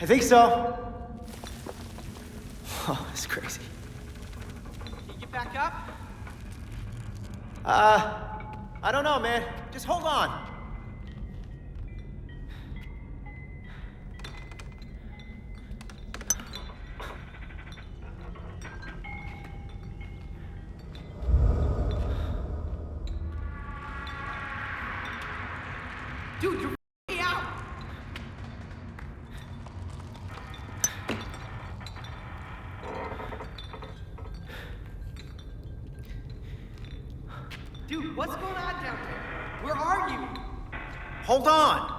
I think so. Oh, it's crazy. Can you get back up? I don't know, man. Just hold on. Dude, you're f***ing out! Dude, what's going on down there? Where are you? Hold on.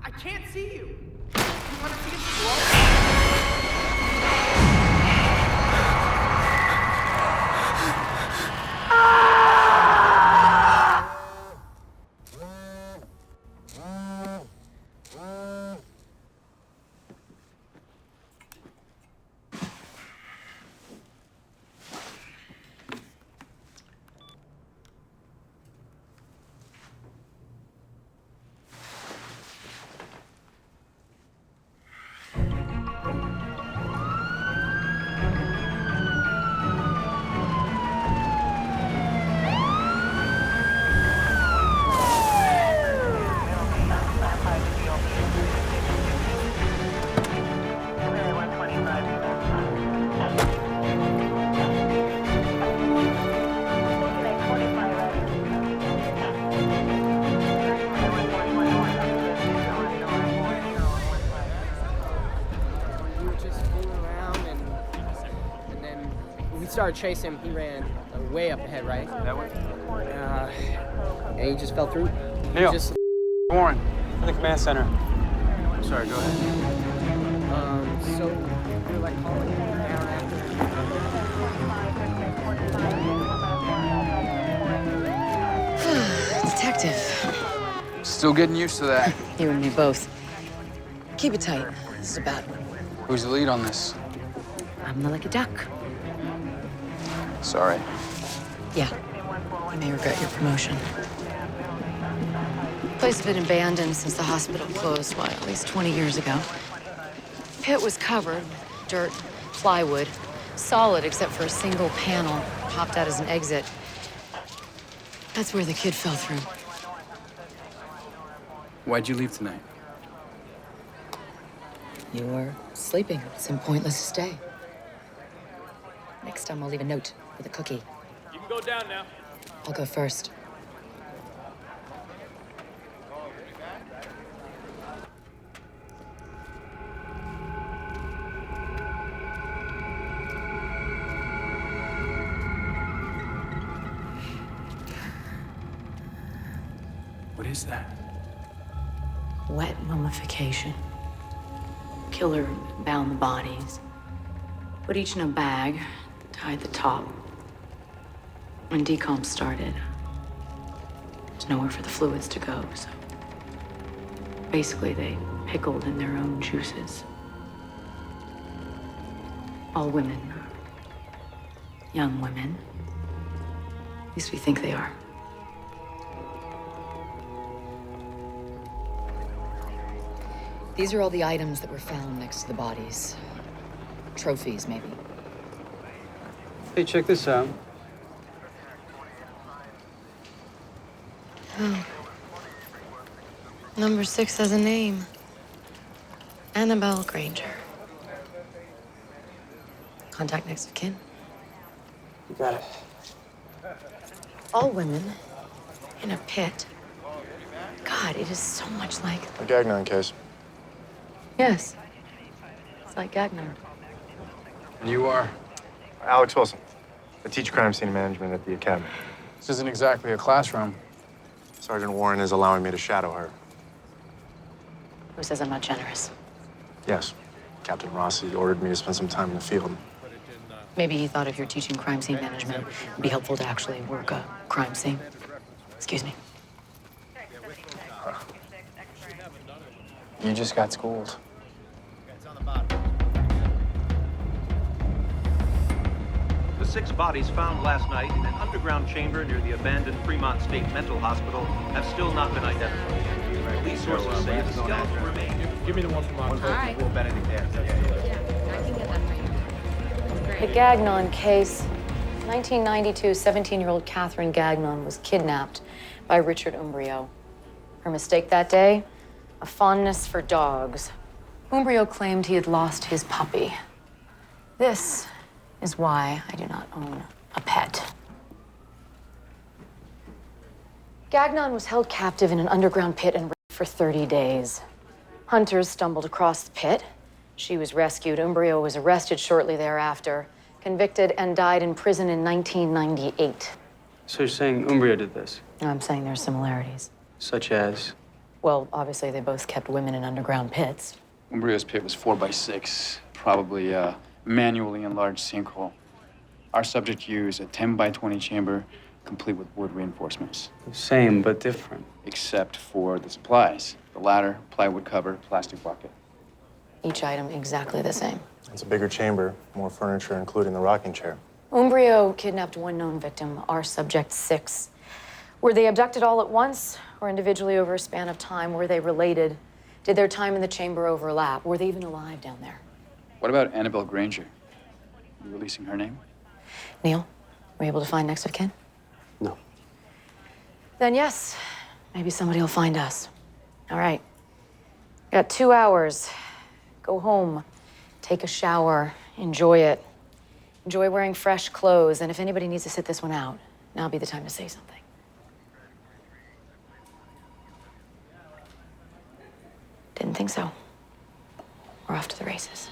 I can't see you. You want to see it started chasing him, he ran way up ahead, right? That way? And he just fell through. Neil, Just, Warren, in the command center. Sorry, go ahead. so you're like calling him down after. Detective. Still getting used to that. You and me both. Keep it tight. This is a bad one. Who's the lead on this? I'm the lucky duck. Sorry. Yeah. You may regret your promotion. Place has been abandoned since the hospital closed, at least 20 years ago. Pit was covered with dirt, plywood, solid except for a single panel popped out as an exit. That's where the kid fell through. Why'd you leave tonight? You were sleeping. It seemed pointless to stay. Next time I'll leave a note with a cookie. You can go down now. I'll go first. What is that? Wet mummification. Killer bound the bodies, put each in a bag, tied the top. When decomp started, there's nowhere for the fluids to go, so basically they pickled in their own juices. All women. Young women. At least we think they are. These are all the items that were found next to the bodies. Trophies, maybe. Hey, check this out. Oh. Number 6 has a name. Annabelle Granger. Contact next of kin. You got it. All women in a pit. God, it is so much like... A Gagnon case. Yes. It's like Gagnon. And you are? Alex Wilson. I teach crime scene management at the academy. This isn't exactly a classroom. Sergeant Warren is allowing me to shadow her. Who says I'm not generous? Yes. Captain Rossi ordered me to spend some time in the field. Maybe he thought if you're teaching crime scene management, it'd be helpful to actually work a crime scene. Excuse me. You just got schooled. The 6 bodies found last night in an underground chamber near the abandoned Fremont State Mental Hospital have still not been identified. Police sources say the skeleton remains Give me the one from October. Alright. Well, Benedict there. Yeah, I can get that for you. The Gagnon case. 1992, 17-year-old Catherine Gagnon was kidnapped by Richard Umbrio. Her mistake that day? A fondness for dogs. Umbrio claimed he had lost his puppy. This is why I do not own a pet. Gagnon was held captive in an underground pit and raped for 30 days. Hunters stumbled across the pit. She was rescued. Umbrio was arrested shortly thereafter, convicted, and died in prison in 1998. So you're saying Umbria did this? I'm saying there are similarities. Such as? Well, obviously, they both kept women in underground pits. Umbria's pit was 4x6, probably a manually enlarged sinkhole. Our subject used a 10x20 chamber, complete with wood reinforcements. Same, but different. Except for the supplies. The ladder, plywood cover, plastic bucket. Each item exactly the same. It's a bigger chamber, more furniture, including the rocking chair. Umbrio kidnapped one known victim, our subject 6. Were they abducted all at once or individually over a span of time? Were they related? Did their time in the chamber overlap? Were they even alive down there? What about Annabelle Granger? You releasing her name? Neil, were you able to find next of kin? No. Then yes, maybe somebody will find us. All right. Got 2 hours. Go home, take a shower, enjoy it. Enjoy wearing fresh clothes, and if anybody needs to sit this one out, now'd be the time to say something. Didn't think so. We're off to the races.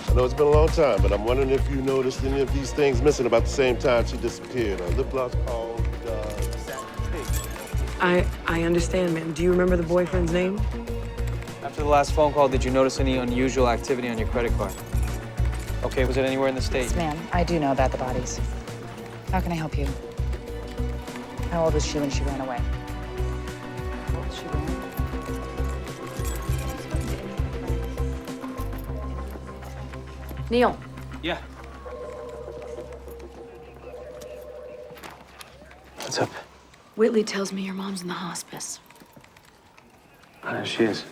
I know it's been a long time, but I'm wondering if you noticed any of these things missing about the same time she disappeared. Lip gloss called, I understand, ma'am. Do you remember the boyfriend's name? After the last phone call, did you notice any unusual activity on your credit card? Okay, was it anywhere in the state? Yes, ma'am. I do know about the bodies. How can I help you? How old was she when she ran away? How old was she ran? Neil. Yeah. What's up? Whitley tells me your mom's in the hospice. She is.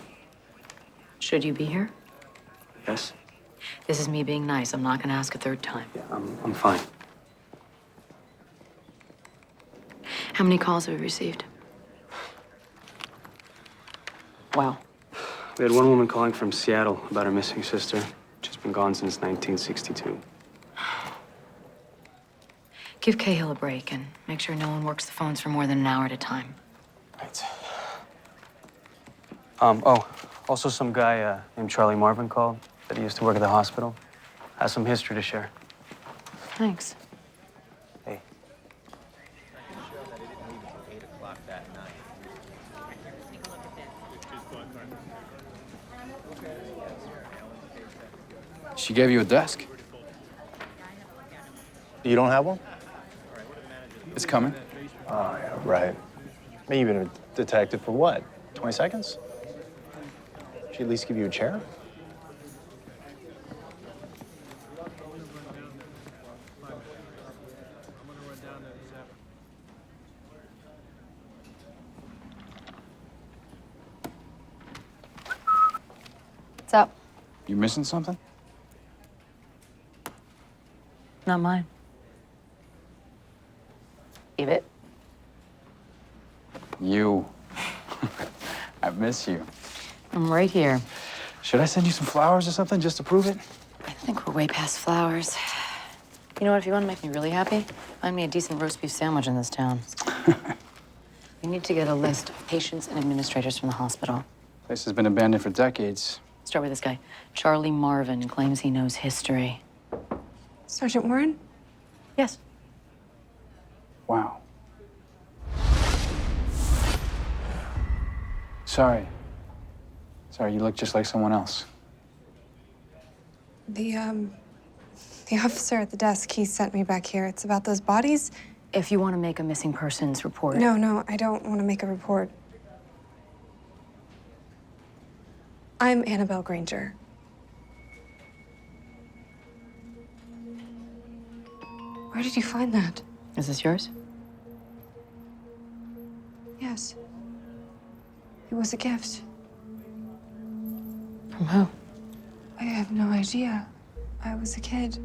Should you be here? Yes? This is me being nice. I'm not gonna ask a third time. Yeah, I'm fine. How many calls have you received? Wow. We had one woman calling from Seattle about her missing sister. She's been gone since 1962. Give Cahill a break and make sure no one works the phones for more than an hour at a time. Right. Also some guy named Charlie Marvin called that he used to work at the hospital. Has some history to share. Thanks. Hey. She gave you a desk. You don't have one? It's coming. Oh, yeah, right. I mean, you've been a detective for what, 20 seconds? She at least give you a chair? What's up? You missing something? Not mine. Leave it. You. I miss you. I'm right here. Should I send you some flowers or something just to prove it? I think we're way past flowers. You know what? If you want to make me really happy, find me a decent roast beef sandwich in this town. We need to get a list of patients and administrators from the hospital. Place has been abandoned for decades. Start with this guy. Charlie Marvin claims he knows history. Sergeant Warren? Yes. Wow. Sorry. Sorry, you look just like someone else. The officer at the desk, he sent me back here. It's about those bodies. If you want to make a missing persons report. No, I don't want to make a report. I'm Annabelle Granger. Where did you find that? Is this yours? Yes. It was a gift. From who? I have no idea. I was a kid.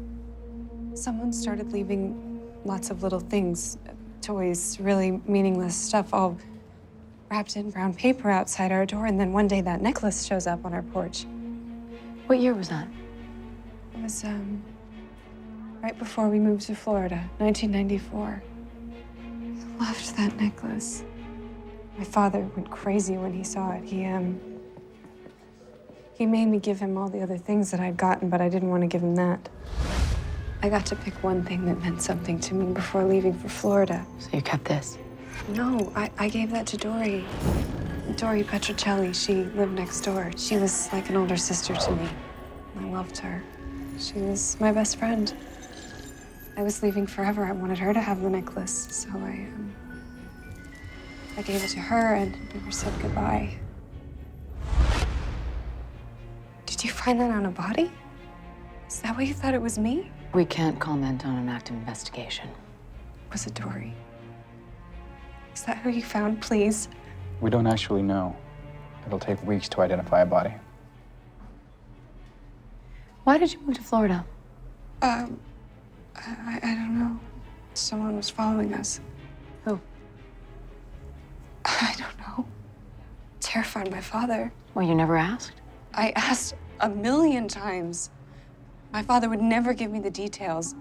Someone started leaving lots of little things, toys, really meaningless stuff, all wrapped in brown paper outside our door, and then one day that necklace shows up on our porch. What year was that? It was, right before we moved to Florida, 1994. I loved that necklace. My father went crazy when he saw it. He made me give him all the other things that I'd gotten, but I didn't want to give him that. I got to pick one thing that meant something to me before leaving for Florida. So you kept this? No, I gave that to Dory. Dory Petrocelli. She lived next door. She was like an older sister to me. I loved her. She was my best friend. I was leaving forever. I wanted her to have the necklace, so I gave it to her and never said goodbye. Did you find that on a body? Is that why you thought it was me? We can't comment on an active investigation. Was it Dory? Is that who you found, please? We don't actually know. It'll take weeks to identify a body. Why did you move to Florida? I don't know. Someone was following us. Who? I don't know. Terrified my father. Well, you never asked? I asked 1,000,000 times. My father would never give me the details.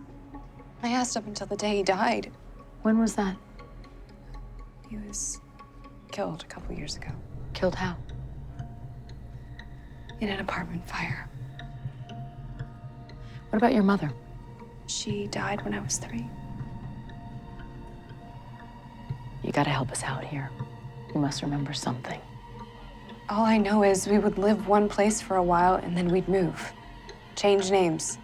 I asked up until the day he died. When was that? He was killed a couple years ago Killed how? in an apartment fire. What about your mother? She died when I was 3. You gotta help us out here. You must remember something. All I know is we would live one place for a while and then we'd move. Change names.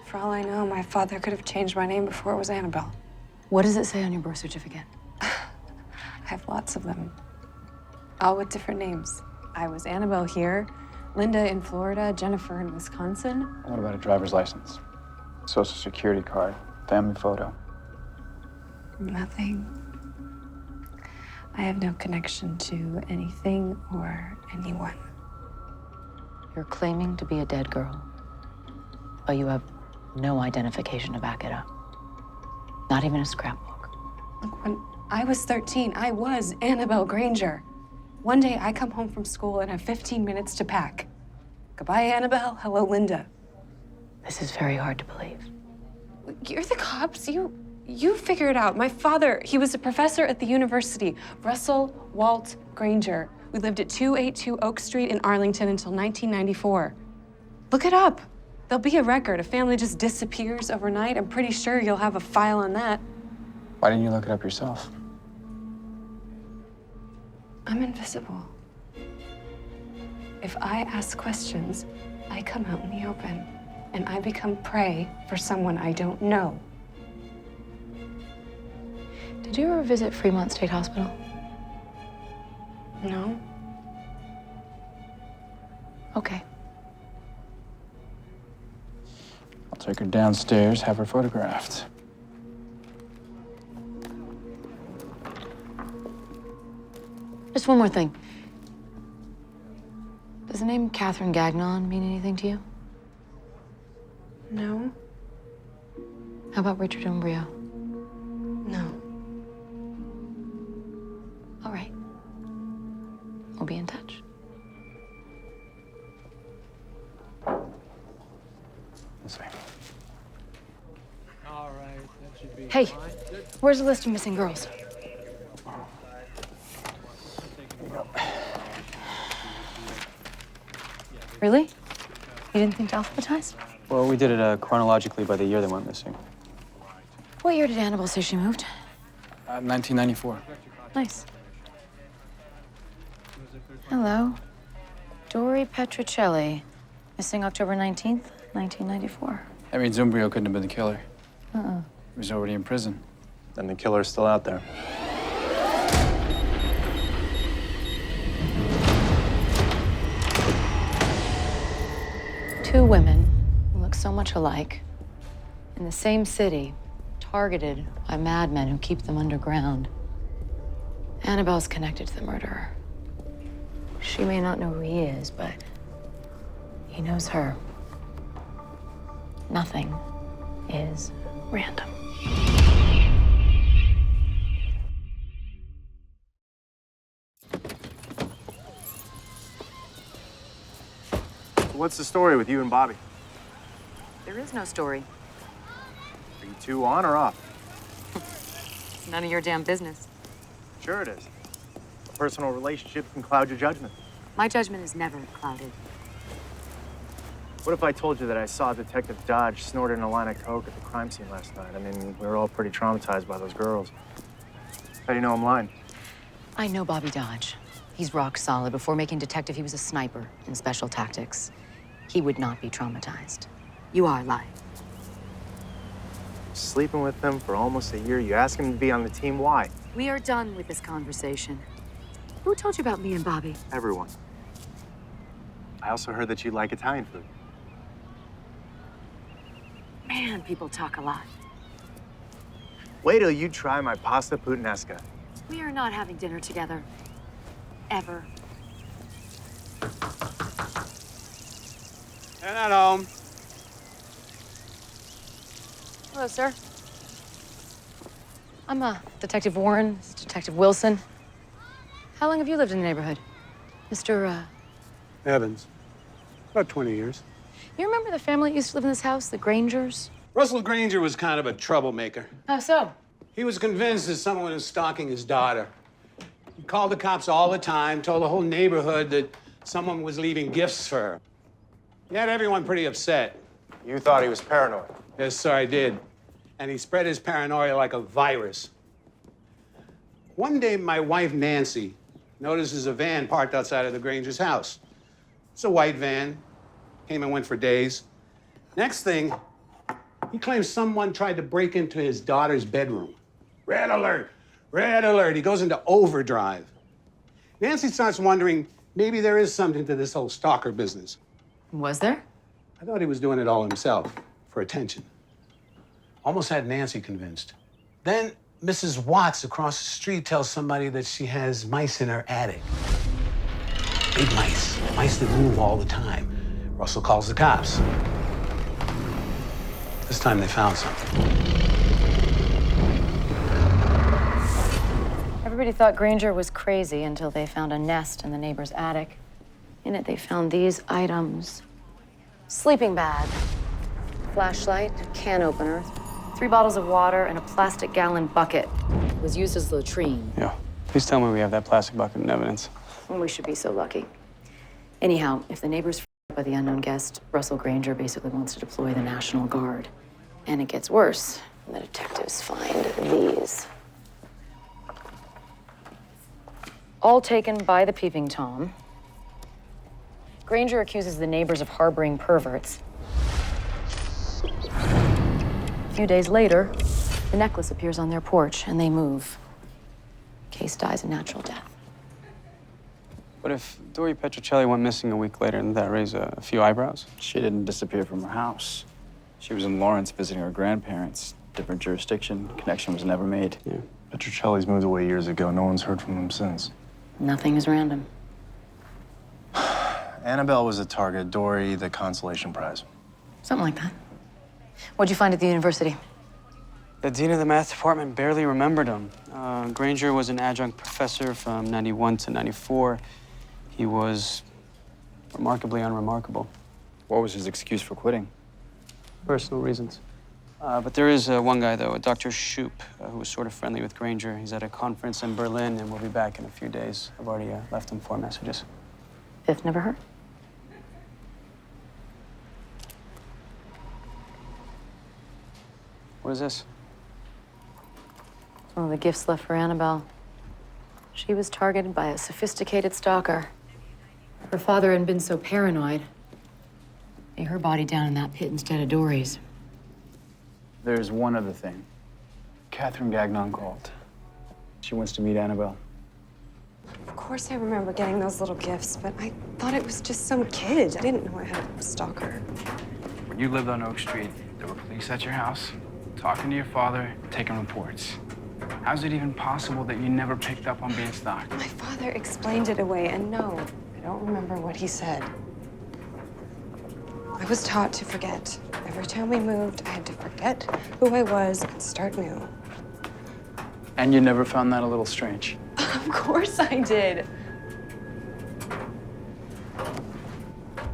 For all I know, my father could have changed my name before it was Annabelle. What does it say on your birth certificate? I have lots of them. All with different names. I was Annabelle here, Linda in Florida, Jennifer in Wisconsin. What about a driver's license? Social security card, family photo? Nothing. I have no connection to anything or anyone. You're claiming to be a dead girl, but you have no identification to back it up. Not even a scrapbook. Look, when I was 13, I was Annabelle Granger. One day I come home from school and have 15 minutes to pack. Goodbye, Annabelle. Hello, Linda. This is very hard to believe. You're the cops. You figure it out. My father, he was a professor at the university. Russell Walt Granger. We lived at 282 Oak Street in Arlington until 1994. Look it up. There'll be a record. A family just disappears overnight. I'm pretty sure you'll have a file on that. Why didn't you look it up yourself? I'm invisible. If I ask questions, I come out in the open, and I become prey for someone I don't know. Did you ever visit Fremont State Hospital? No? Okay. I'll take her downstairs, have her photographed. Just one more thing. Does the name Catherine Gagnon mean anything to you? No? How about Richard Umbrio? No. All right. We'll be in touch. This way. All right, that should be Hey, fine. where's the list of missing girls? Really? You didn't think to alphabetize? Well, we did it chronologically by the year they went missing. What year did Annabelle say she moved? 1994. Nice. Hello. Dory Petrocelli. Missing October 19th, 1994. That means Umbrio couldn't have been the killer. He was already in prison. Then the killer's still out there. Two women who look so much alike in the same city targeted by madmen who keep them underground. Annabelle's connected to the murderer. She may not know who he is, but he knows her. Nothing is random. What's the story with you and Bobby? There is no story. Are you two on or off? It's none of your damn business. Sure it is. A personal relationship can cloud your judgment. My judgment is never clouded. What if I told you that I saw Detective Dodge snorting a line of coke at the crime scene last night? I mean, we were all pretty traumatized by those girls. How do you know I'm lying? I know Bobby Dodge. He's rock solid. Before making detective, he was a sniper in special tactics. He would not be traumatized. You are lying. Sleeping with them for almost a year. You ask him to be on the team. Why? We are done with this conversation. Who told you about me and Bobby? Everyone. I also heard that you like Italian food. Man, people talk a lot. Wait till you try my pasta puttanesca. We are not having dinner together. Ever. They're not home. Hello, sir. I'm Detective Warren. This is Detective Wilson. How long have you lived in the neighborhood? Mr. Evans. About 20 years. You remember the family that used to live in this house, the Grangers? Russell Granger was kind of a troublemaker. How so? He was convinced that someone was stalking his daughter. He called the cops all the time, told the whole neighborhood that someone was leaving gifts for her. He had everyone pretty upset. You thought he was paranoid. Yes, sir, I did. And he spread his paranoia like a virus. One day, my wife, Nancy, notices a van parked outside of the Granger's house. It's a white van. Came and went for days. Next thing, he claims someone tried to break into his daughter's bedroom. Red alert! Red alert! He goes into overdrive. Nancy starts wondering, maybe there is something to this whole stalker business. Was there? I thought he was doing it all himself, for attention. Almost had Nancy convinced. Then Mrs. Watts across the street tells somebody that she has mice in her attic. Big mice. Mice that move all the time. Russell calls the cops. This time they found something. Everybody thought Granger was crazy until they found a nest in the neighbor's attic. In it, they found these items. Sleeping bag, flashlight, can opener, 3 bottles of water, and a plastic gallon bucket. It was used as a latrine. Yeah. Please tell me we have that plastic bucket in evidence. We should be so lucky. Anyhow, if the neighbor's f***ed by the unknown guest, Russell Granger basically wants to deploy the National Guard. And it gets worse when the detectives find these. All taken by the Peeping Tom. Granger accuses the neighbors of harboring perverts. A few days later, the necklace appears on their porch and they move. Case dies a natural death. But if Dori Petrocelli went missing a week later, didn't that raise a few eyebrows? She didn't disappear from her house. She was in Lawrence visiting her grandparents. Different jurisdiction. Connection was never made. Yeah. Petrocelli's moved away years ago. No one's heard from him since. Nothing is random. Annabelle was a target. Dory, the consolation prize. Something like that. What'd you find at the university? The dean of the math department barely remembered him. Granger was an adjunct professor from 91 to 94. He was remarkably unremarkable. What was his excuse for quitting? Personal reasons. But there is one guy, though, Dr. Shoup, who was sort of friendly with Granger. He's at a conference in Berlin, and we'll be back in a few days. I've already left him 4 messages. Fifth never heard. What is this? It's one of the gifts left for Annabelle. She was targeted by a sophisticated stalker. Her father hadn't been so paranoid. Lay her body down in that pit instead of Dory's. There's one other thing. Catherine Gagnon called. She wants to meet Annabelle. Of course I remember getting those little gifts, but I thought it was just some kid. I didn't know I had a stalker. When you lived on Oak Street, there were police at your house? talking to your father, taking reports. How's it even possible that you never picked up on being stalked? My father explained it away, and no, I don't remember what he said. I was taught to forget. Every time we moved, I had to forget who I was and start new. And you never found that a little strange? Of course I did.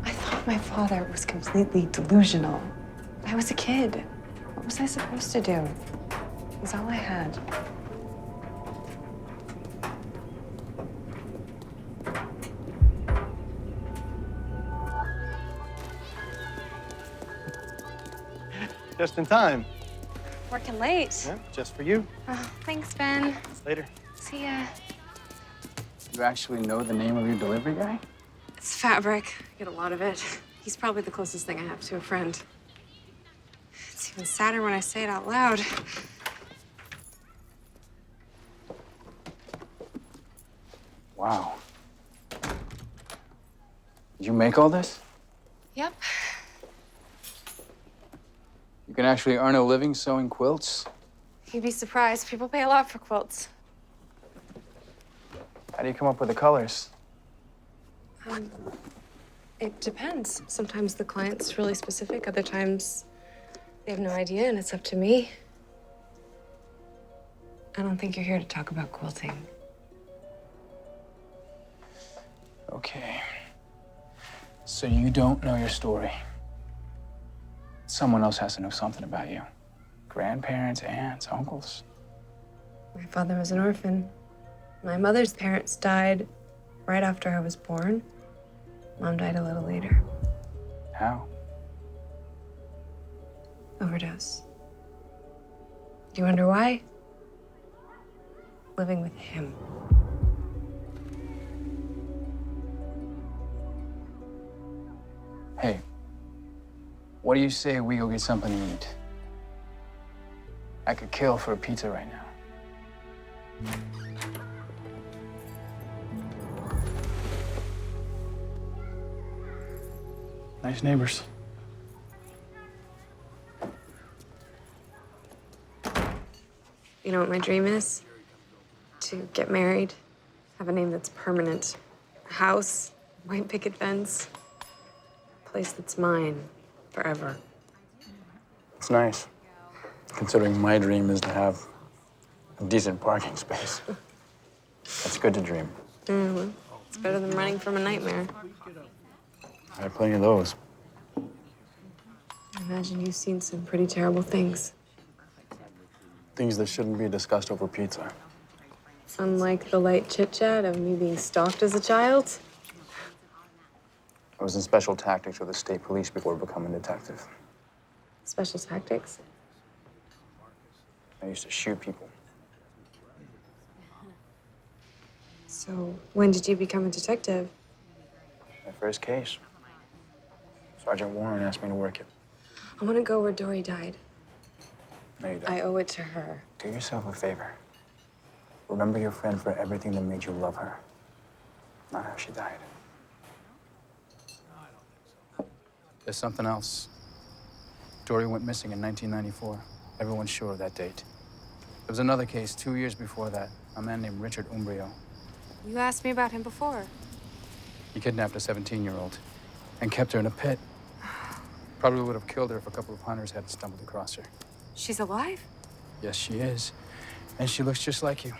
I thought my father was completely delusional. I was a kid. What was I supposed to do? It was all I had. Just in time. Working late. Yeah, just for you. Oh, thanks, Ben. Later. See ya. You actually know the name of your delivery guy? It's fabric. I get a lot of it. He's probably the closest thing I have to a friend. It's even sadder when I say it out loud. Wow. Did you make all this? Yep. You can actually earn a living sewing quilts? You'd be surprised. People pay a lot for quilts. How do you come up with the colors? It depends. Sometimes the client's really specific. Other times they have no idea, and it's up to me. I don't think you're here to talk about quilting. Okay. So you don't know your story. Someone else has to know something about you. Grandparents, aunts, uncles. My father was an orphan. My mother's parents died right after I was born. Mom died a little later. How? Overdose. Do you wonder why? Living with him. Hey, what do you say we go get something to eat? I could kill for a pizza right now. Nice neighbors. You know what my dream is? To get married, have a name that's permanent. A house, white picket fence. A place that's mine forever. It's nice, considering my dream is to have a decent parking space. It's good to dream. Well, it's better than running from a nightmare. I have plenty of those. I imagine you've seen some pretty terrible things. Things that shouldn't be discussed over pizza. Unlike the light chit-chat of me being stalked as a child. I was in special tactics with the state police before becoming a detective. Special tactics. I used to shoot people. So when did you become a detective? My first case. Sergeant Warren asked me to work it. I want to go where Dory died. No, you don't. I owe it to her. Do yourself a favor. Remember your friend for everything that made you love her, not how she died. There's something else. Dory went missing in 1994. Everyone's sure of that date. There was another case 2 years before that, a man named Richard Umbrio. You asked me about him before. He kidnapped a 17-year-old and kept her in a pit. Probably would have killed her if a couple of hunters hadn't stumbled across her. She's alive? Yes, she is. And she looks just like you.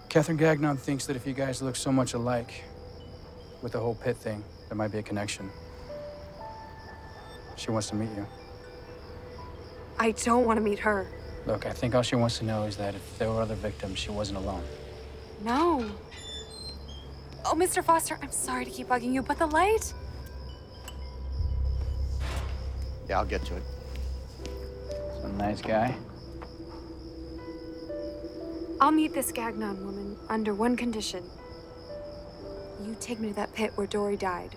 Catherine Gagnon thinks that if you guys look so much alike, with the whole pit thing, there might be a connection. She wants to meet you. I don't want to meet her. Look, I think all she wants to know is that if there were other victims, she wasn't alone. No. Oh, Mr. Foster, I'm sorry to keep bugging you, but the light? Yeah, I'll get to it. Some nice guy. I'll meet this Gagnon woman under one condition. You take me to that pit where Dory died.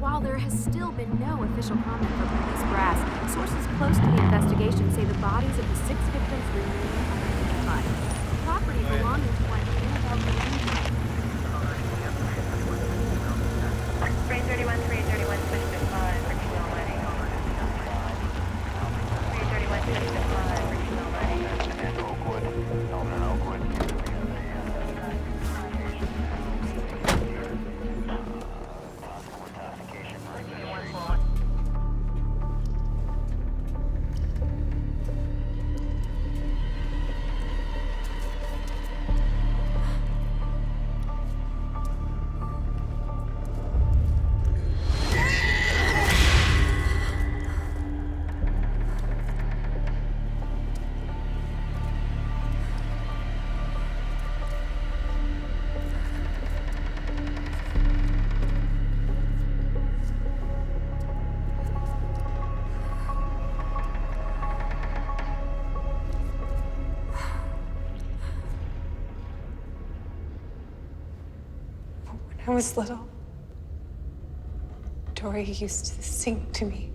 While there has still been no official comment from police brass, sources close to the investigation say the bodies of the 6 victims remain unidentified. Property belonging to one Annabelle Green. Train 31 3 When I was little, Dory used to sing to me.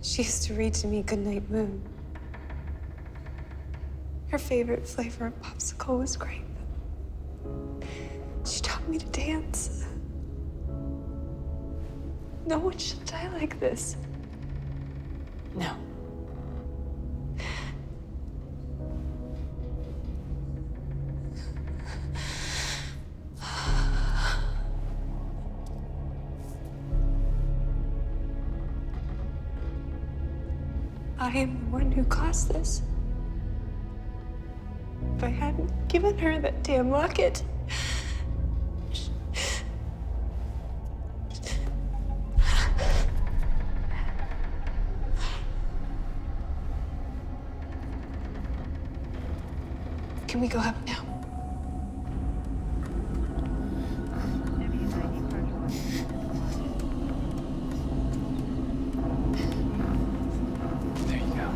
She used to read to me Goodnight Moon. Her favorite flavor of popsicle was grape. She taught me to dance. No one should die like this. No. I am the one who caused this. If I hadn't given her that damn locket. Can we go up now? There you go.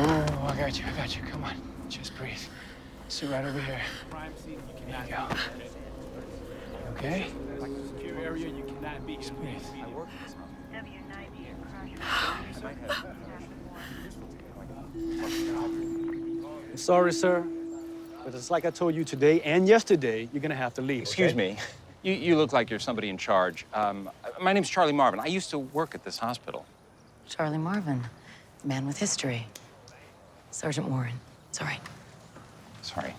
Oh, I got you. Come on. Just breathe. Sit right over here. There you go. Okay? Just breathe. Sorry, sir, but it's like I told you today and yesterday, you're gonna have to leave. Excuse okay? me. You look like you're somebody in charge. My name's Charlie Marvin. I used to work at this hospital. Charlie Marvin, the man with history. Sergeant Warren. It's all right. Sorry.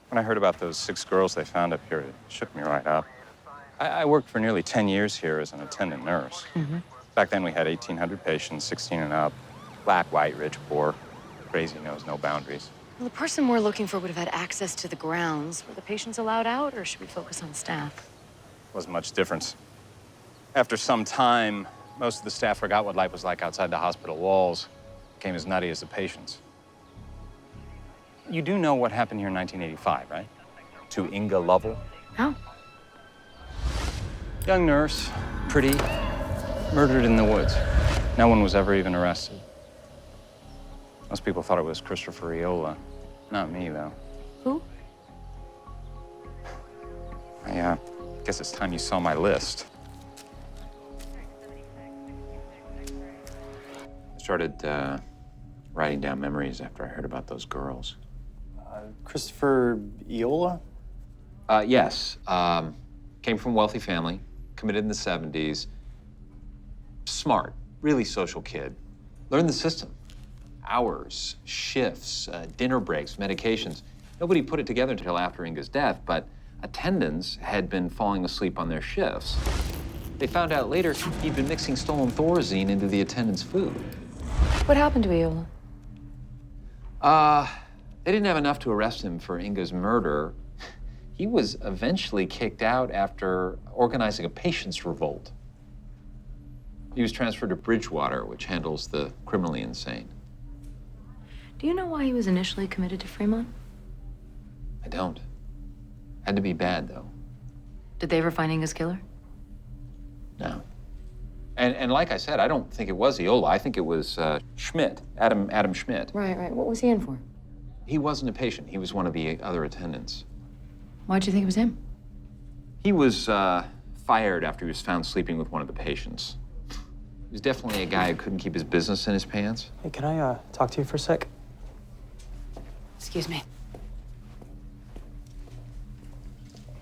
When I heard about those 6 girls they found up here, it shook me right up. I worked for nearly 10 years here as an attendant nurse. Mm-hmm. Back then, we had 1,800 patients, 16 and up. Black, white, rich, poor. Crazy knows no boundaries. Well, the person we're looking for would have had access to the grounds. Were the patients allowed out, or should we focus on staff? Wasn't much difference. After some time, most of the staff forgot what life was like outside the hospital walls. Became as nutty as the patients. You do know what happened here in 1985, right? To Inga Lovell? No. Young nurse, pretty, murdered in the woods. No one was ever even arrested. Most people thought it was Christopher Iola. Not me, though. Who? I guess it's time you saw my list. I started writing down memories after I heard about those girls. Christopher Iola? Yes. Came from a wealthy family, committed in the 70s. Smart, really social kid. Learned the system. Hours, shifts, dinner breaks, medications. Nobody put it together until after Inga's death, but attendants had been falling asleep on their shifts. They found out later he'd been mixing stolen Thorazine into the attendants' food. What happened to Iola? They didn't have enough to arrest him for Inga's murder. He was eventually kicked out after organizing a patients' revolt. He was transferred to Bridgewater, which handles the criminally insane. Do you know why he was initially committed to Fremont? I don't. Had to be bad, though. Did they ever find Inga's killer? No. And like I said, I don't think it was Iola. I think it was Schmidt, Adam Schmidt. Right. What was he in for? He wasn't a patient. He was one of the other attendants. Why'd you think it was him? He was fired after he was found sleeping with one of the patients. He was definitely a guy who couldn't keep his business in his pants. Hey, can I talk to you for a sec? Excuse me.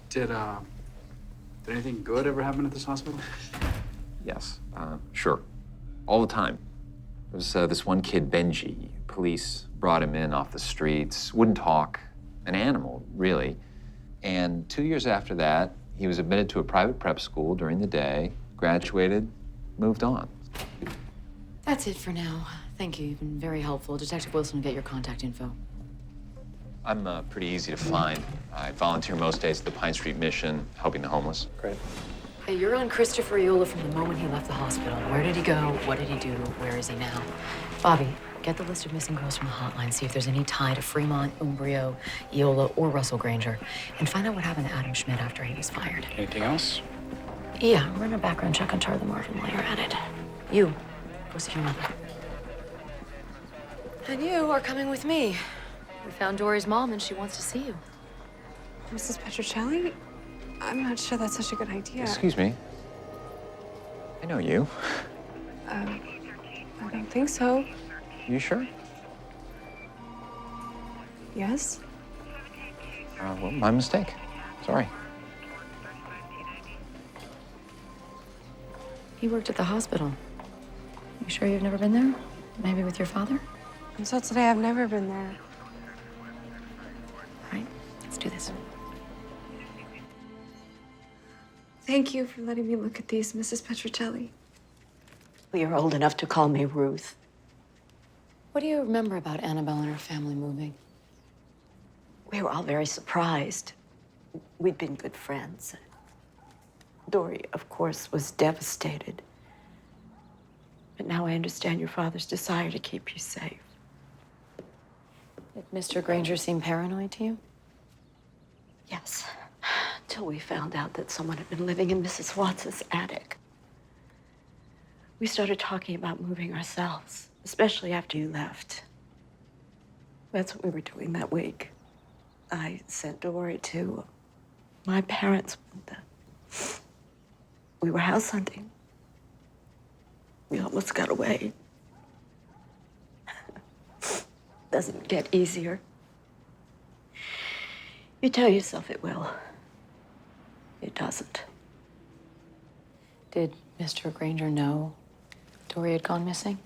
Did anything good ever happen at this hospital? Yes, sure. all the time. There was this one kid, Benji. Police brought him in off the streets, wouldn't talk, an animal, really. And 2 years after that, he was admitted to a private prep school during the day, graduated, moved on. That's it for now. Thank you. You've been very helpful. Detective Wilson will get your contact info. I'm pretty easy to find. I volunteer most days at the Pine Street Mission, helping the homeless. Great. Hey, you're on Christopher Eola from the moment he left the hospital. Where did he go? What did he do? Where is he now? Bobby, get the list of missing girls from the hotline. See if there's any tie to Fremont, Umbrio, Eola, or Russell Granger. And find out what happened to Adam Schmidt after he was fired. Anything else? Yeah, run a background check on Charlie Marvin while you're at it. You, go see your mother. And you are coming with me. We found Dory's mom and she wants to see you. Mrs. Petrocelli? I'm not sure that's such a good idea. Excuse me. I know you. I don't think so. You sure? Yes? Well, my mistake. Sorry. He worked at the hospital. You sure you've never been there? Maybe with your father? I'm so today I've never been there. All right, let's do this. Thank you for letting me look at these, Mrs. Petrocelli. You're old enough to call me Ruth. What do you remember about Annabelle and her family moving? We were all very surprised. We'd been good friends. Dory, of course, was devastated. But now I understand your father's desire to keep you safe. Did Mr. Granger seem paranoid to you? Yes, until we found out that someone had been living in Mrs. Watts's attic. We started talking about moving ourselves, especially after you left. That's what we were doing that week. I sent Dory to my parents. We were house hunting. We almost got away. Doesn't get easier. You tell yourself it will. It doesn't. Did Mr. Granger know Dory had gone missing?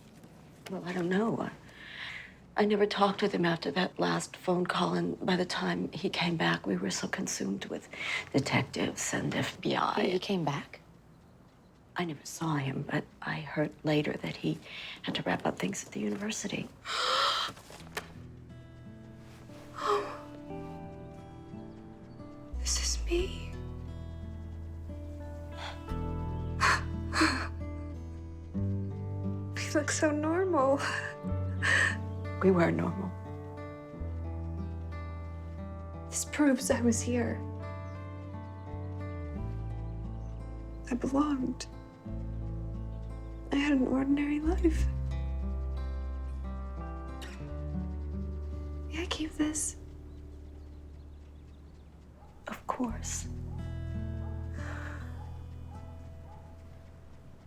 Well, I don't know. I never talked with him after that last phone call, and by the time he came back, we were so consumed with detectives and FBI. He came back? I never saw him, but I heard later that he had to wrap up things at the university. This is me. We look so normal. We were normal. This proves I was here. I belonged. I had an ordinary life. May I keep this? Of course.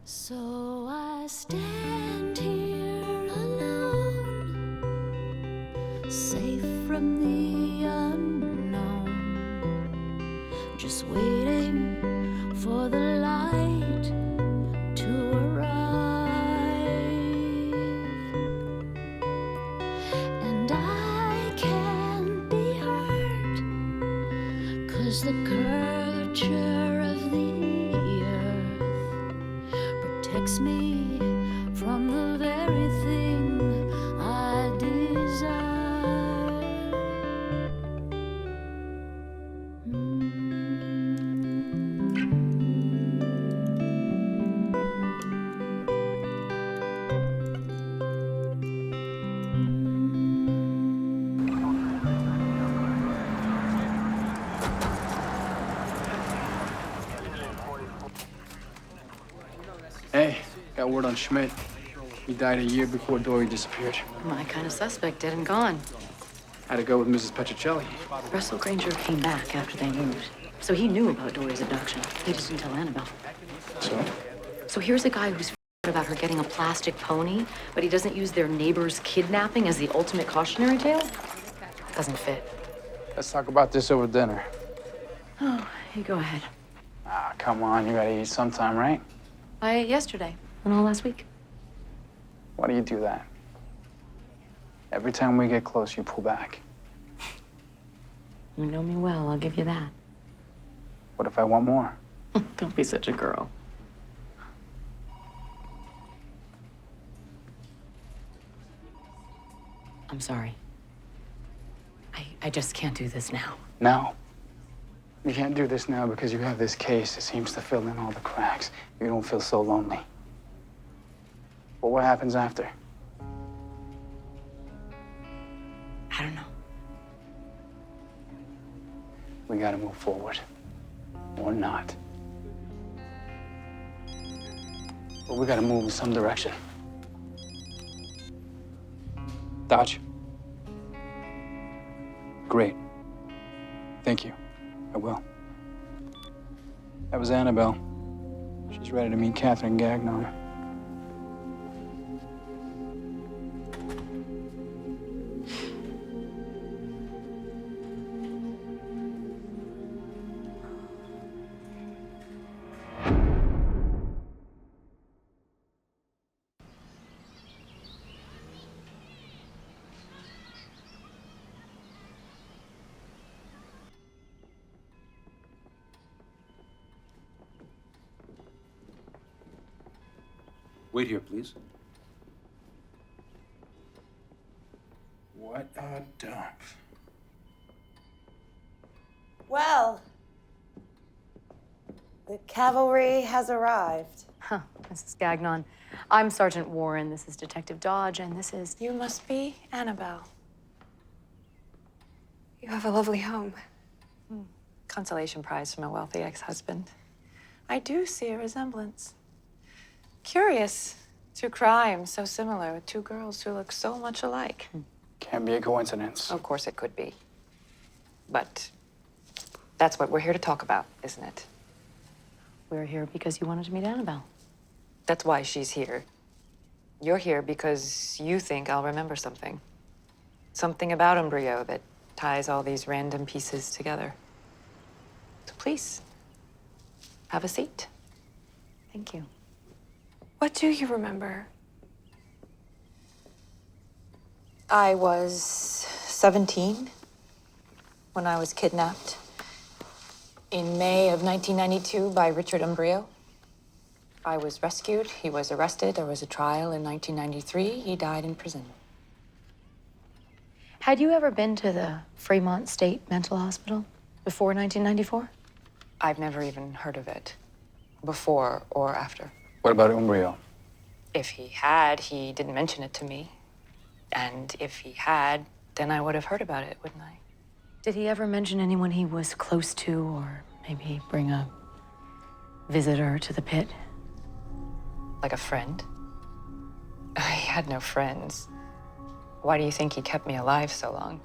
So I stand here alone, safe from the unknown, just waiting for the light to arrive. And I can't be hurt, 'cause the curvature of the earth protects me from the very thing I desire. Hey, got word on Schmidt. He died a year before Dory disappeared. My kind of suspect, dead and gone. Had to go with Mrs. Petrocelli. Russell Granger came back after they moved. So he knew about Dory's abduction. He just didn't tell Annabelle. So here's a guy who's about her getting a plastic pony, but he doesn't use their neighbor's kidnapping as the ultimate cautionary tale? Doesn't fit. Let's talk about this over dinner. Oh, you go ahead. Ah, come on, you gotta eat sometime, right? I ate yesterday and all last week. Why do you do that? Every time we get close, you pull back. You know me well, I'll give you that. What if I want more? Don't be such a girl. I'm sorry. I just can't do this now. Now? You can't do this now because you have this case that seems to fill in all the cracks. You don't feel so lonely. But what happens after? I don't know. We gotta move forward. Or not. But we gotta move in some direction. Dodge. Great. Thank you. I will. That was Annabelle. She's ready to meet Catherine Gagnon. Wait here, please. What a dump. Well, the cavalry has arrived. Huh, Mrs. Gagnon. I'm Sergeant Warren. This is Detective Dodge, and this is... You must be Annabelle. You have a lovely home. Consolation prize from a wealthy ex-husband. I do see a resemblance. Curious. Two crimes so similar with two girls who look so much alike. Can't be a coincidence. Of course it could be. But that's what we're here to talk about, isn't it? We're here because you wanted to meet Annabelle. That's why she's here. You're here because you think I'll remember something. Something about Umbrio that ties all these random pieces together. So please, have a seat. Thank you. What do you remember? I was 17 when I was kidnapped in May of 1992 by Richard Umbrio. I was rescued, he was arrested, there was a trial in 1993, he died in prison. Had you ever been to the Fremont State Mental Hospital before 1994? I've never even heard of it, before or after. What about Umbrio? If he had, he didn't mention it to me. And if he had, then I would have heard about it, wouldn't I? Did he ever mention anyone he was close to, or maybe bring a visitor to the pit? Like a friend? He had no friends. Why do you think he kept me alive so long?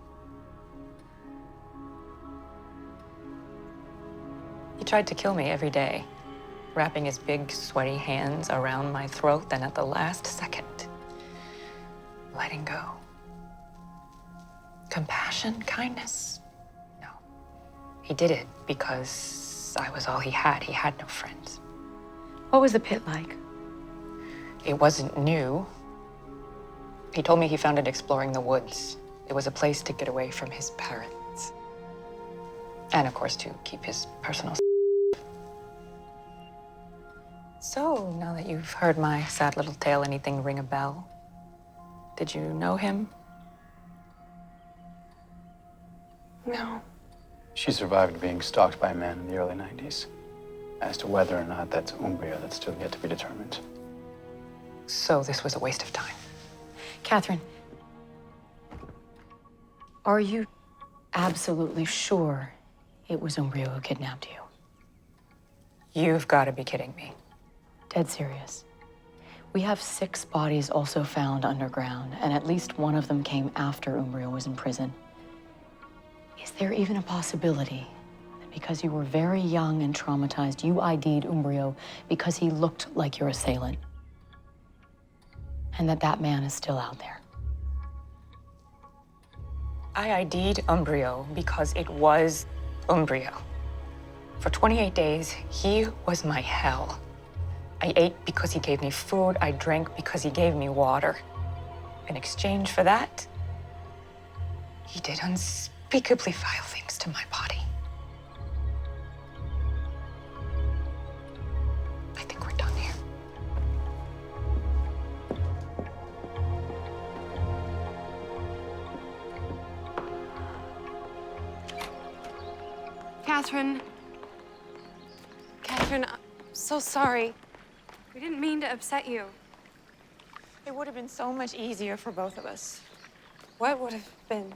He tried to kill me every day, wrapping his big, sweaty hands around my throat, then at the last second, letting go. Compassion, kindness? No. He did it because I was all he had. He had no friends. What was the pit like? It wasn't new. He told me he found it exploring the woods. It was a place to get away from his parents. And of course, to keep his personal. So, now that you've heard my sad little tale, anything ring a bell? Did you know him? No. She survived being stalked by men in the early 90s. As to whether or not that's Umbrio, that's still yet to be determined. So this was a waste of time. Catherine, are you absolutely sure it was Umbrio who kidnapped you? You've got to be kidding me. Dead serious. We have 6 bodies also found underground, and at least one of them came after Umbrio was in prison. Is there even a possibility that because you were very young and traumatized, you ID'd Umbrio because he looked like your assailant? And that man is still out there? I ID'd Umbrio because it was Umbrio. For 28 days, he was my hell. I ate because he gave me food. I drank because he gave me water. In exchange for that, he did unspeakably vile things to my body. I think we're done here. Catherine. Catherine, I'm so sorry. We didn't mean to upset you. It would have been so much easier for both of us. What would have been?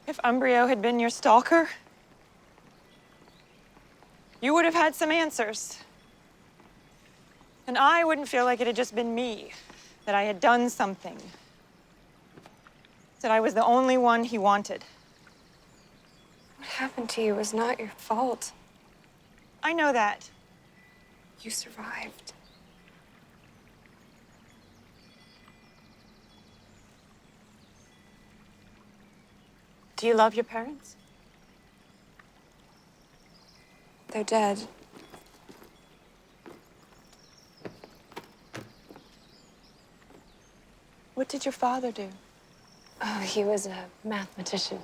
If Umbrio had been your stalker, you would have had some answers. And I wouldn't feel like it had just been me, that I had done something, that I was the only one he wanted. What happened to you was not your fault. I know that. You survived. Do you love your parents? They're dead. What did your father do? Oh, he was a mathematician.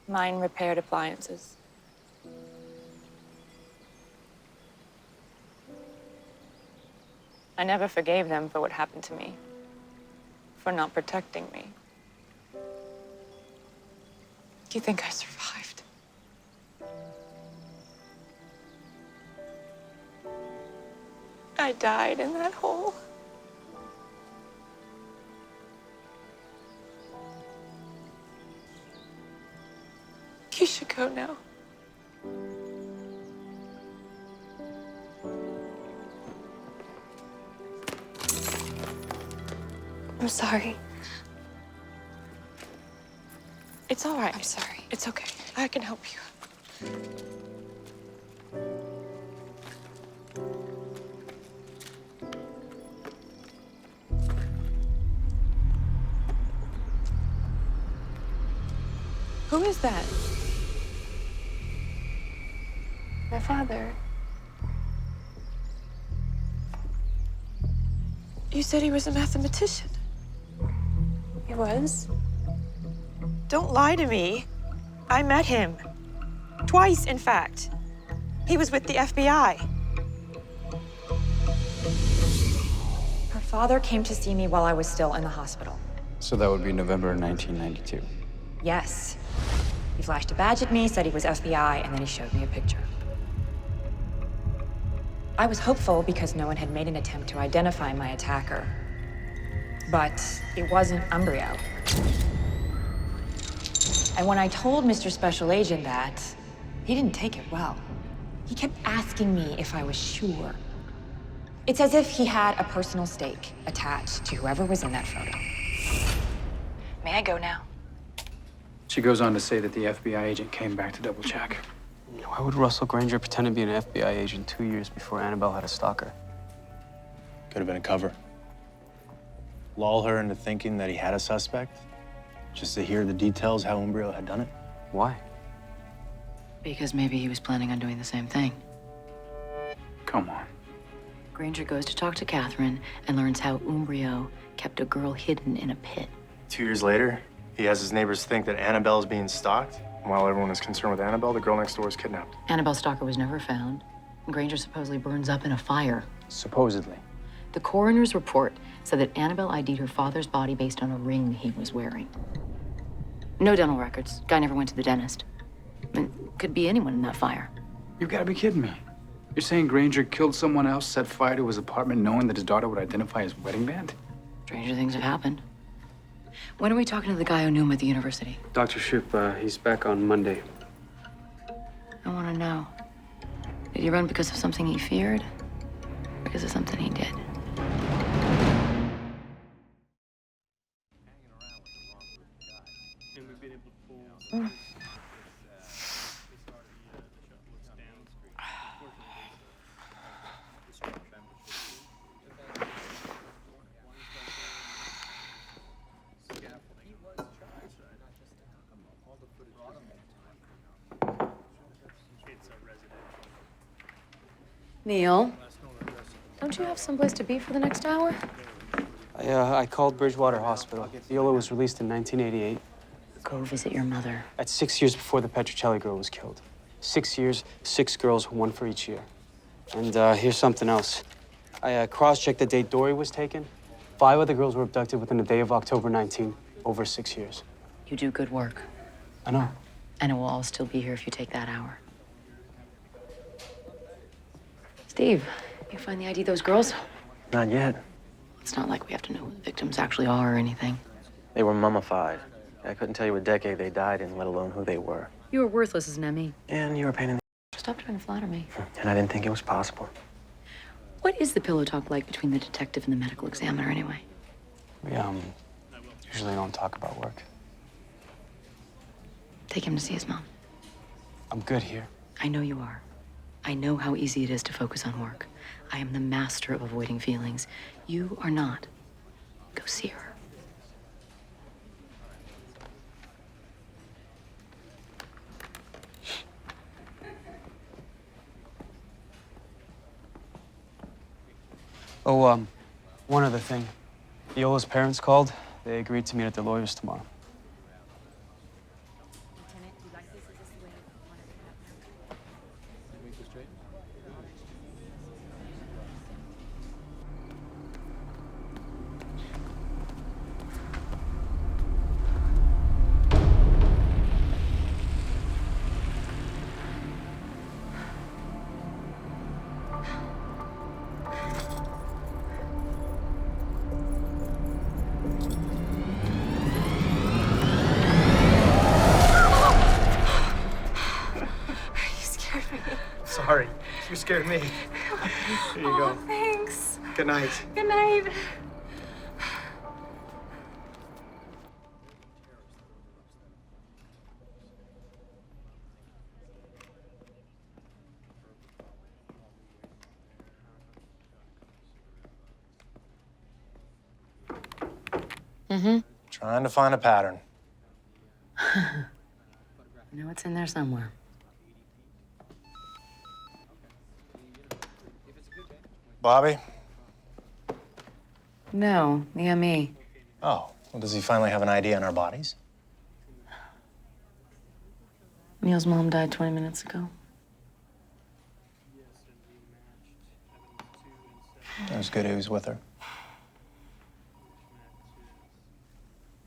Mine repaired appliances. I never forgave them for what happened to me, for not protecting me. Do you think I survived? I died in that hole. You should go now. I'm sorry. It's all right. I'm sorry. It's okay. I can help you. Who is that? My father. You said he was a mathematician. He was? Don't lie to me. I met him. Twice, in fact. He was with the FBI. Her father came to see me while I was still in the hospital. So that would be November 1992. Yes. He flashed a badge at me, said he was FBI, and then he showed me a picture. I was hopeful because no one had made an attempt to identify my attacker. But it wasn't Umbrio. And when I told Mr. Special Agent that, he didn't take it well. He kept asking me if I was sure. It's as if he had a personal stake attached to whoever was in that photo. May I go now? She goes on to say that the FBI agent came back to double check. Why would Russell Granger pretend to be an FBI agent 2 years before Annabelle had a stalker? Could have been a cover. Lull her into thinking that he had a suspect, just to hear the details how Umbrio had done it. Why? Because maybe he was planning on doing the same thing. Come on. Granger goes to talk to Catherine and learns how Umbrio kept a girl hidden in a pit. 2 years later, he has his neighbors think that Annabelle is being stalked. And while everyone is concerned with Annabelle, the girl next door is kidnapped. Annabelle's stalker was never found. Granger supposedly burns up in a fire. Supposedly. The coroner's report said that Annabelle ID'd her father's body based on a ring he was wearing. No dental records. Guy never went to the dentist. I mean, could be anyone in that fire. You've got to be kidding me. You're saying Granger killed someone else, set fire to his apartment, knowing that his daughter would identify his wedding band? Stranger things have happened. When are we talking to the guy who knew him at the university? Dr. Shoup, he's back on Monday. I want to know. Did he run because of something he feared? Or because of something he did? Neil, don't you have someplace to be for the next hour? I called Bridgewater Hospital. Viola was released in 1988. Go visit your mother. At 6 years before the Petrocelli girl was killed. 6 years, 6 girls, 1 for each year. And here's something else. I cross-checked the date Dory was taken. 5 other girls were abducted within the day of October 19, over 6 years. You do good work. I know. And it will all still be here if you take that hour. Steve, you find the ID of those girls? Not yet. It's not like we have to know who the victims actually are or anything. They were mummified. I couldn't tell you what decade they died in, let alone who they were. You were worthless as an ME. And you were a pain in the... Stop trying to flatter me. And I didn't think it was possible. What is the pillow talk like between the detective and the medical examiner, anyway? We, usually don't talk about work. Take him to see his mom. I'm good here. I know you are. I know how easy it is to focus on work. I am the master of avoiding feelings. You are not. Go see her. Oh, one other thing. Viola's parents called. They agreed to meet at the lawyer's tomorrow. Sorry, you scared me. Here you go. Thanks. Good night. Good night. Mm-hmm. Trying to find a pattern. I know it's in there somewhere. Bobby? No, the ME. Oh, well, does he finally have an ID on our bodies? Neil's mom died 20 minutes ago. It was good he was with her.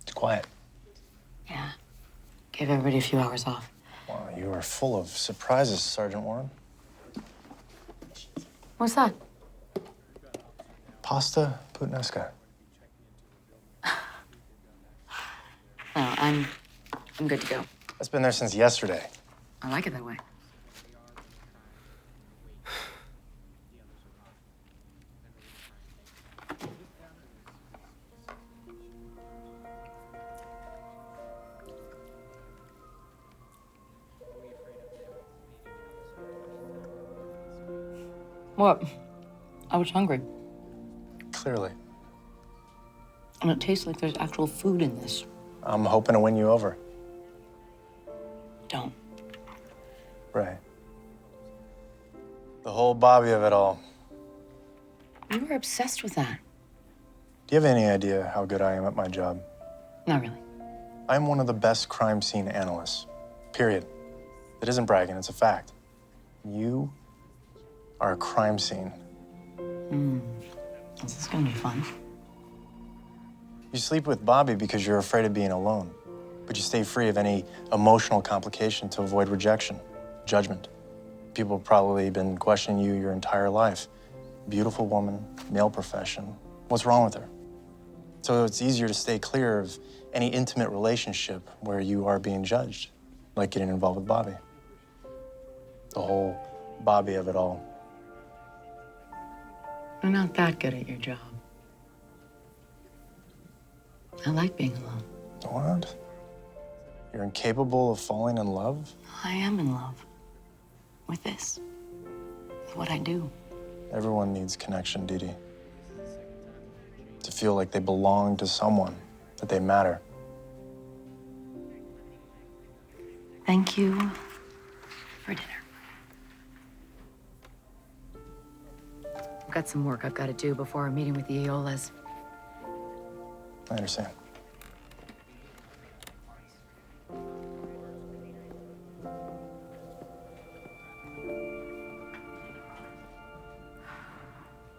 It's quiet. Yeah. Gave everybody a few hours off. Wow, you are full of surprises, Sergeant Warren. What's that? Pasta puttanesca. No, I'm good to go. That's been there since yesterday. I like it that way. What? I was hungry. Clearly. And it tastes like there's actual food in this. I'm hoping to win you over. Don't. Right. The whole Bobby of it all. You were obsessed with that. Do you have any idea how good I am at my job? Not really. I'm one of the best crime scene analysts. Period. It isn't bragging, it's a fact. You are a crime scene. This is gonna be fun. You sleep with Bobby because you're afraid of being alone, but you stay free of any emotional complication to avoid rejection, judgment. People have probably been questioning you your entire life. Beautiful woman, male profession. What's wrong with her? So it's easier to stay clear of any intimate relationship where you are being judged, like getting involved with Bobby. The whole Bobby of it all. You're not that good at your job. I like being alone. What? You're incapable of falling in love? I am in love with this, with what I do. Everyone needs connection, Dee Dee. To feel like they belong to someone, that they matter. Thank you for dinner. I've got some work I've got to do before our meeting with the Eolas. I understand.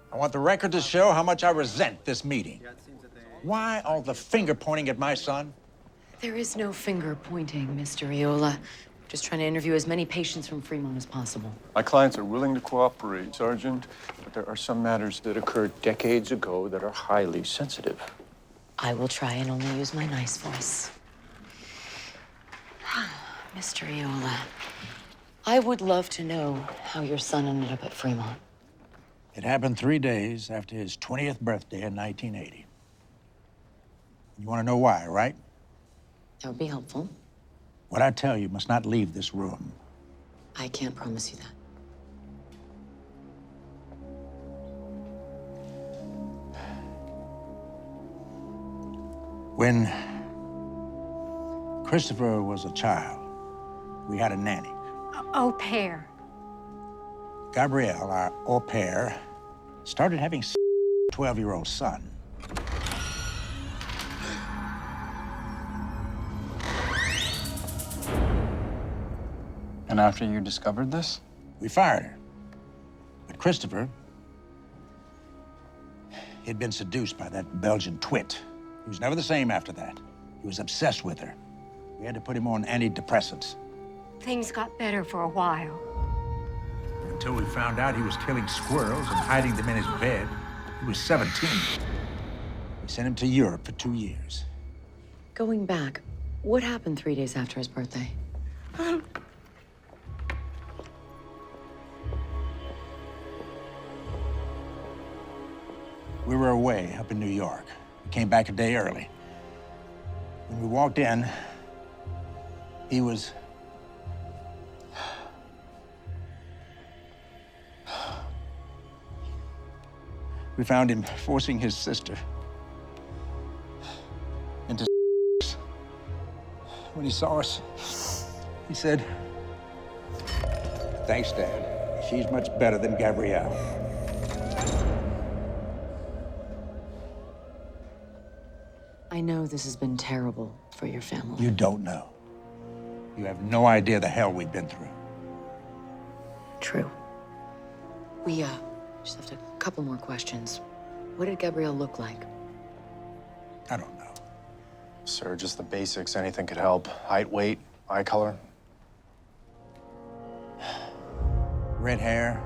I want the record to show how much I resent this meeting. Why all the finger pointing at my son? There is no finger pointing, Mr. Eola. Just trying to interview as many patients from Fremont as possible. My clients are willing to cooperate, Sergeant, but there are some matters that occurred decades ago that are highly sensitive. I will try and only use my nice voice. Mr. Eola, I would love to know how your son ended up at Fremont. It happened 3 days after his 20th birthday in 1980. You want to know why, right? That would be helpful. What I tell you must not leave this room. I can't promise you that. When Christopher was a child, we had a nanny. Au pair. Gabrielle, our au pair, started having a 12-year-old son. And after you discovered this? We fired her. But Christopher, he'd been seduced by that Belgian twit. He was never the same after that. He was obsessed with her. We had to put him on antidepressants. Things got better for a while. Until we found out he was killing squirrels and hiding them in his bed. He was 17. We sent him to Europe for 2 years. Going back, what happened 3 days after his birthday? We were away up in New York. We came back a day early. When we walked in, he was... We found him forcing his sister into When he saw us, he said, "Thanks, Dad. She's much better than Gabrielle." I know this has been terrible for your family. You don't know. You have no idea the hell we've been through. True. We, just have a couple more questions. What did Gabrielle look like? I don't know. Sir, just the basics. Anything could help. Height, weight, eye color. Red hair,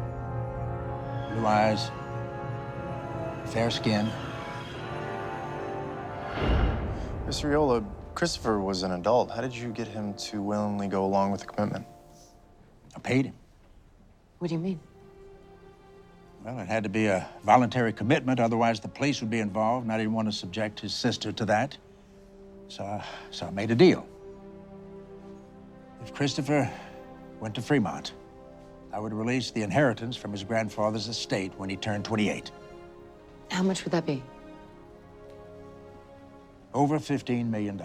blue eyes, fair skin. Mr. Eola, Christopher was an adult. How did you get him to willingly go along with the commitment? I paid him. What do you mean? Well, it had to be a voluntary commitment, otherwise the police would be involved, and I didn't want to subject his sister to that. So I made a deal. If Christopher went to Fremont, I would release the inheritance from his grandfather's estate when he turned 28. How much would that be? Over $15 million.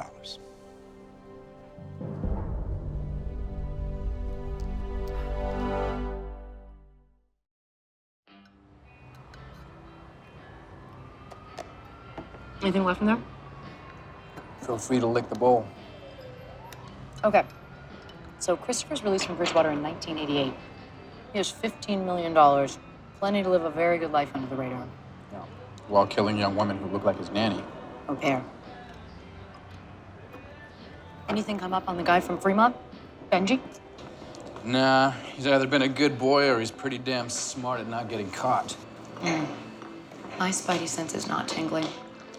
Anything left in there? Feel free to lick the bowl. Okay. So Christopher's released from Bridgewater in 1988. He has $15 million. Plenty to live a very good life under the radar. While killing young women who look like his nanny. Au pair. Anything come up on the guy from Fremont? Benji? Nah, he's either been a good boy or he's pretty damn smart at not getting caught. My spidey sense is not tingling.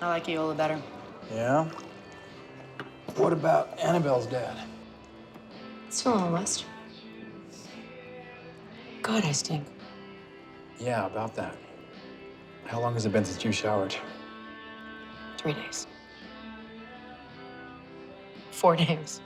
I like Eola better. Yeah? What about Annabelle's dad? Still on the list. God, I stink. Yeah, about that. How long has it been since you showered? 3 days. 4 days.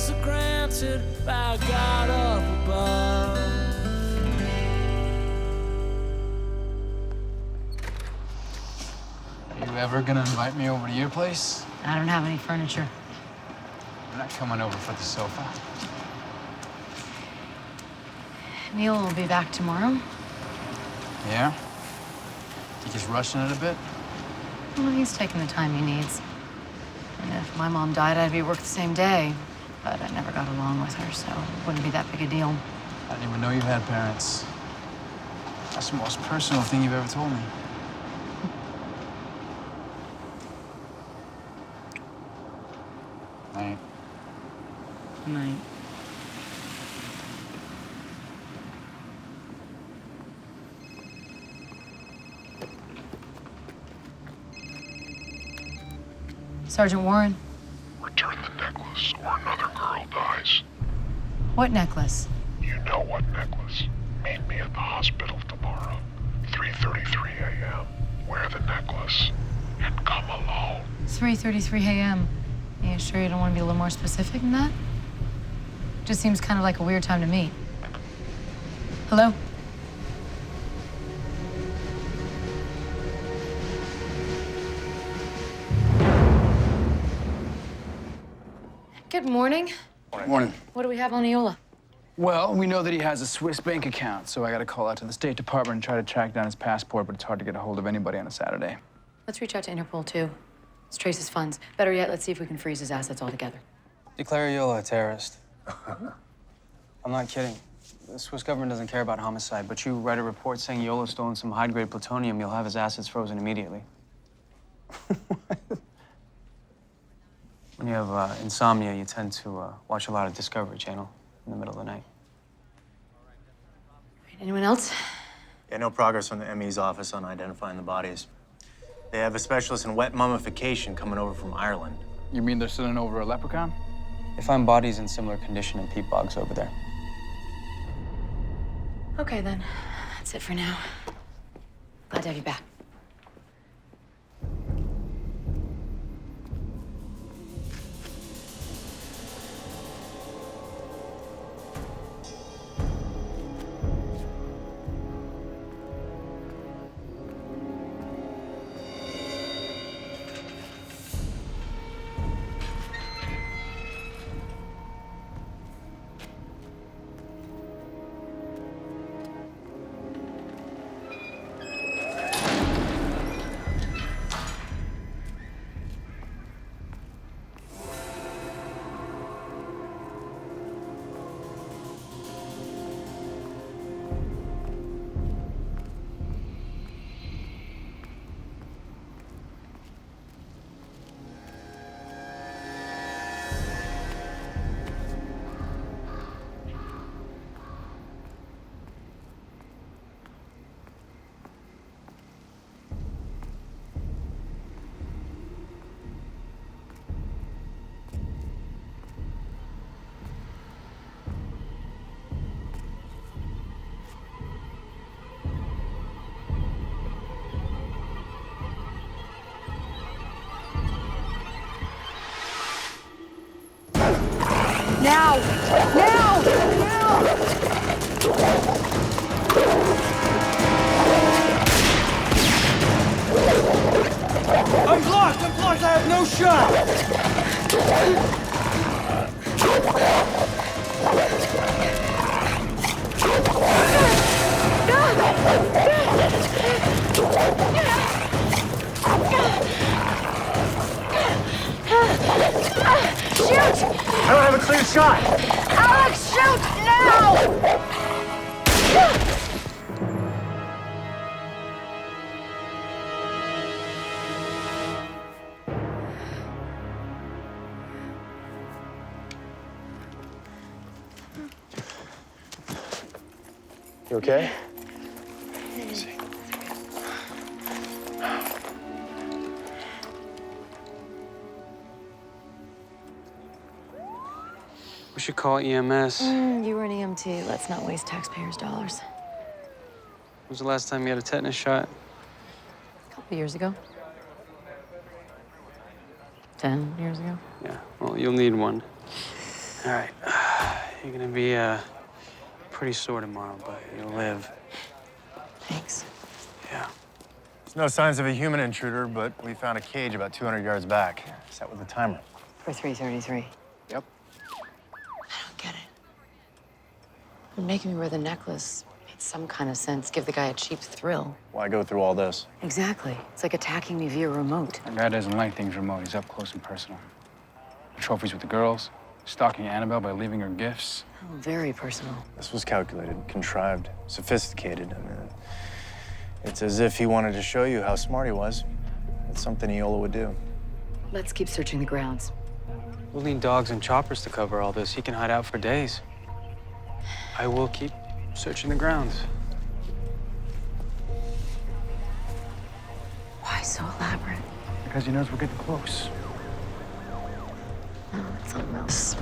blessings are granted by God up above. Are you ever gonna invite me over to your place? I don't have any furniture. I'm not coming over for the sofa. Neil will be back tomorrow. Yeah? Think he's rushing it a bit? Well, he's taking the time he needs. And if my mom died, I'd be at work the same day. But I never got along with her, so it wouldn't be that big a deal. I didn't even know you had parents. That's the most personal thing you've ever told me. Night. Night. Sergeant Warren. Return the necklace or another girl dies. What necklace? You know what necklace. Meet me at the hospital tomorrow, 3:33 a.m. Wear the necklace and come alone. 3:33 a.m. You sure you don't want to be a little more specific than that? Just seems kind of like a weird time to meet. Hello? Good morning. Morning. What do we have on Eola? Well, we know that he has a Swiss bank account, so I got to call out to the State Department and try to track down his passport, but it's hard to get a hold of anybody on a Saturday. Let's reach out to Interpol, too. Let's trace his funds. Better yet, let's see if we can freeze his assets altogether. Declare Yola a terrorist. I'm not kidding. The Swiss government doesn't care about homicide, but you write a report saying Yola's stolen some high-grade plutonium, you'll have his assets frozen immediately. When you have insomnia, you tend to watch a lot of Discovery Channel in the middle of the night. Anyone else? Yeah, no progress from the ME's office on identifying the bodies. They have a specialist in wet mummification coming over from Ireland. You mean they're sending over a leprechaun? They find bodies in similar condition in peat bogs over there. Okay, then. That's it for now. Glad to have you back. Now! Now! Now! I'm blocked! I'm blocked! I have no shot! Shoot! I don't have a clear shot! Alex, shoot now! You okay? We should call EMS. You were an EMT. Let's not waste taxpayers' dollars. When was the last time you had a tetanus shot? A couple years ago. 10 years ago. Yeah, well, you'll need one. All right. You're gonna be pretty sore tomorrow, but you'll live. Thanks. Yeah. There's no signs of a human intruder, but we found a cage about 200 yards back, set with a timer. For 3:33. Yep. I don't get it. You're making me wear the necklace made some kind of sense. Give the guy a cheap thrill. Why go through all this? Exactly. It's like attacking me via remote. That guy doesn't like things remote. He's up close and personal. The trophies with the girls, stalking Annabelle by leaving her gifts. Oh, very personal. This was calculated, contrived, sophisticated. I mean, it's as if he wanted to show you how smart he was. It's something Iola would do. Let's keep searching the grounds. We'll need dogs and choppers to cover all this. He can hide out for days. I will keep searching the grounds. Why so elaborate? Because he knows we're getting close. Oh, it's something else.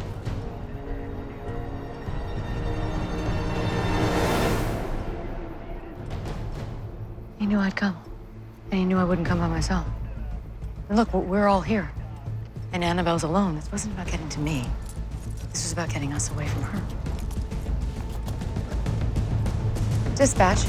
He knew I'd come. And he knew I wouldn't come by myself. And look, we're all here. And Annabelle's alone. This wasn't about getting to me. This was about getting us away from her. Dispatch.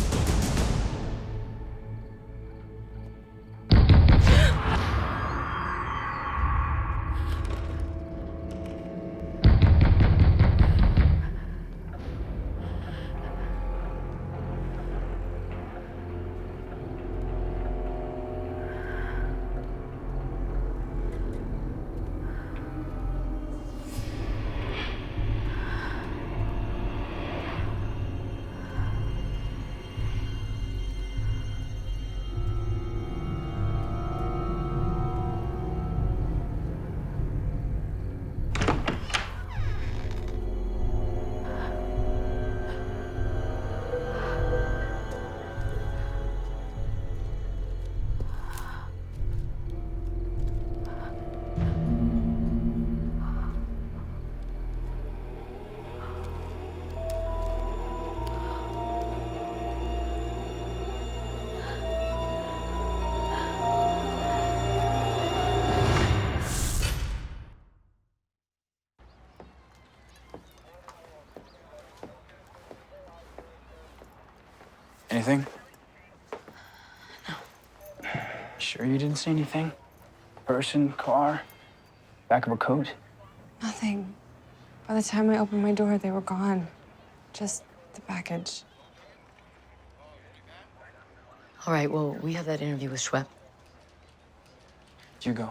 Anything? No. Sure you didn't see anything? Person, car, back of a coat? Nothing. By the time I opened my door, they were gone. Just the package. All right, well, we have that interview with Schwepp. You go.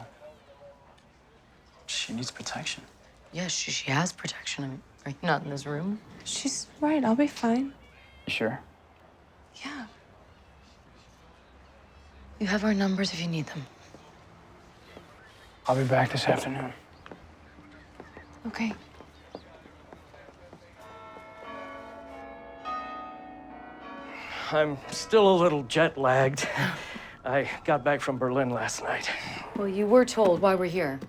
She needs protection. Yes, she has protection. I mean, are you not in this room? She's right. I'll be fine. You sure? Yeah. You have our numbers if you need them. I'll be back this afternoon. Okay. I'm still a little jet-lagged. I got back from Berlin last night. Well, you were told why we're here.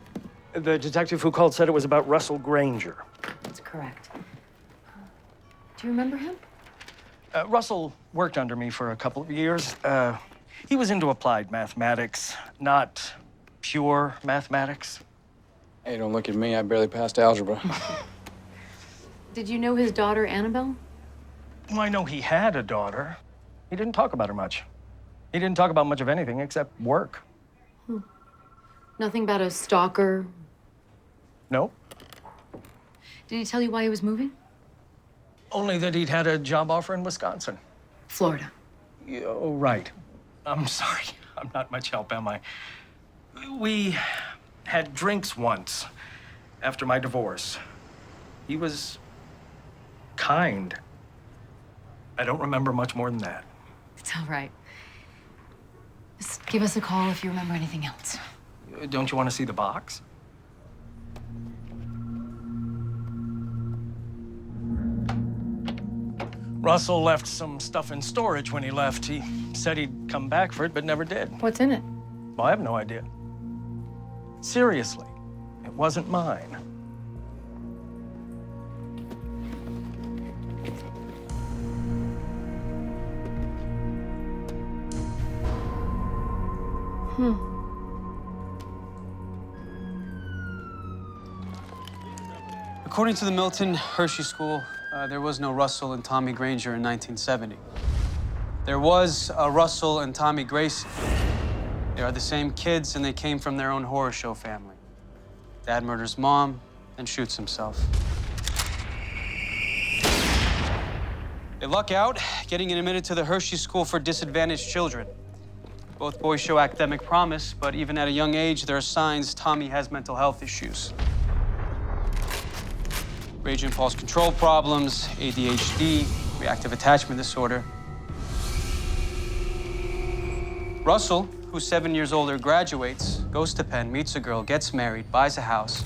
The detective who called said it was about Russell Granger. That's correct. Do you remember him? Russell worked under me for a couple of years. He was into applied mathematics, not pure mathematics. Hey, don't look at me. I barely passed algebra. Did you know his daughter, Annabelle? Well, I know he had a daughter. He didn't talk about her much. He didn't talk about much of anything except work. Nothing about a stalker? No. Did he tell you why he was moving? Only that he'd had a job offer in Wisconsin. Florida. Oh, right. I'm sorry. I'm not much help, am I? We had drinks once after my divorce. He was kind. I don't remember much more than that. It's all right. Just give us a call if you remember anything else. Don't you want to see the box? Russell left some stuff in storage when he left. He said he'd come back for it, but never did. What's in it? Well, I have no idea. Seriously, it wasn't mine. According to the Milton Hershey School, there was no Russell and Tommy Granger in 1970. There was a Russell and Tommy Grayson. They are the same kids, and they came from their own horror show family. Dad murders mom and shoots himself. They luck out, getting admitted to the Hershey School for Disadvantaged Children. Both boys show academic promise, but even at a young age, there are signs Tommy has mental health issues. Rage and impulse control problems, ADHD, reactive attachment disorder. Russell, who's 7 years older, graduates, goes to Penn, meets a girl, gets married, buys a house,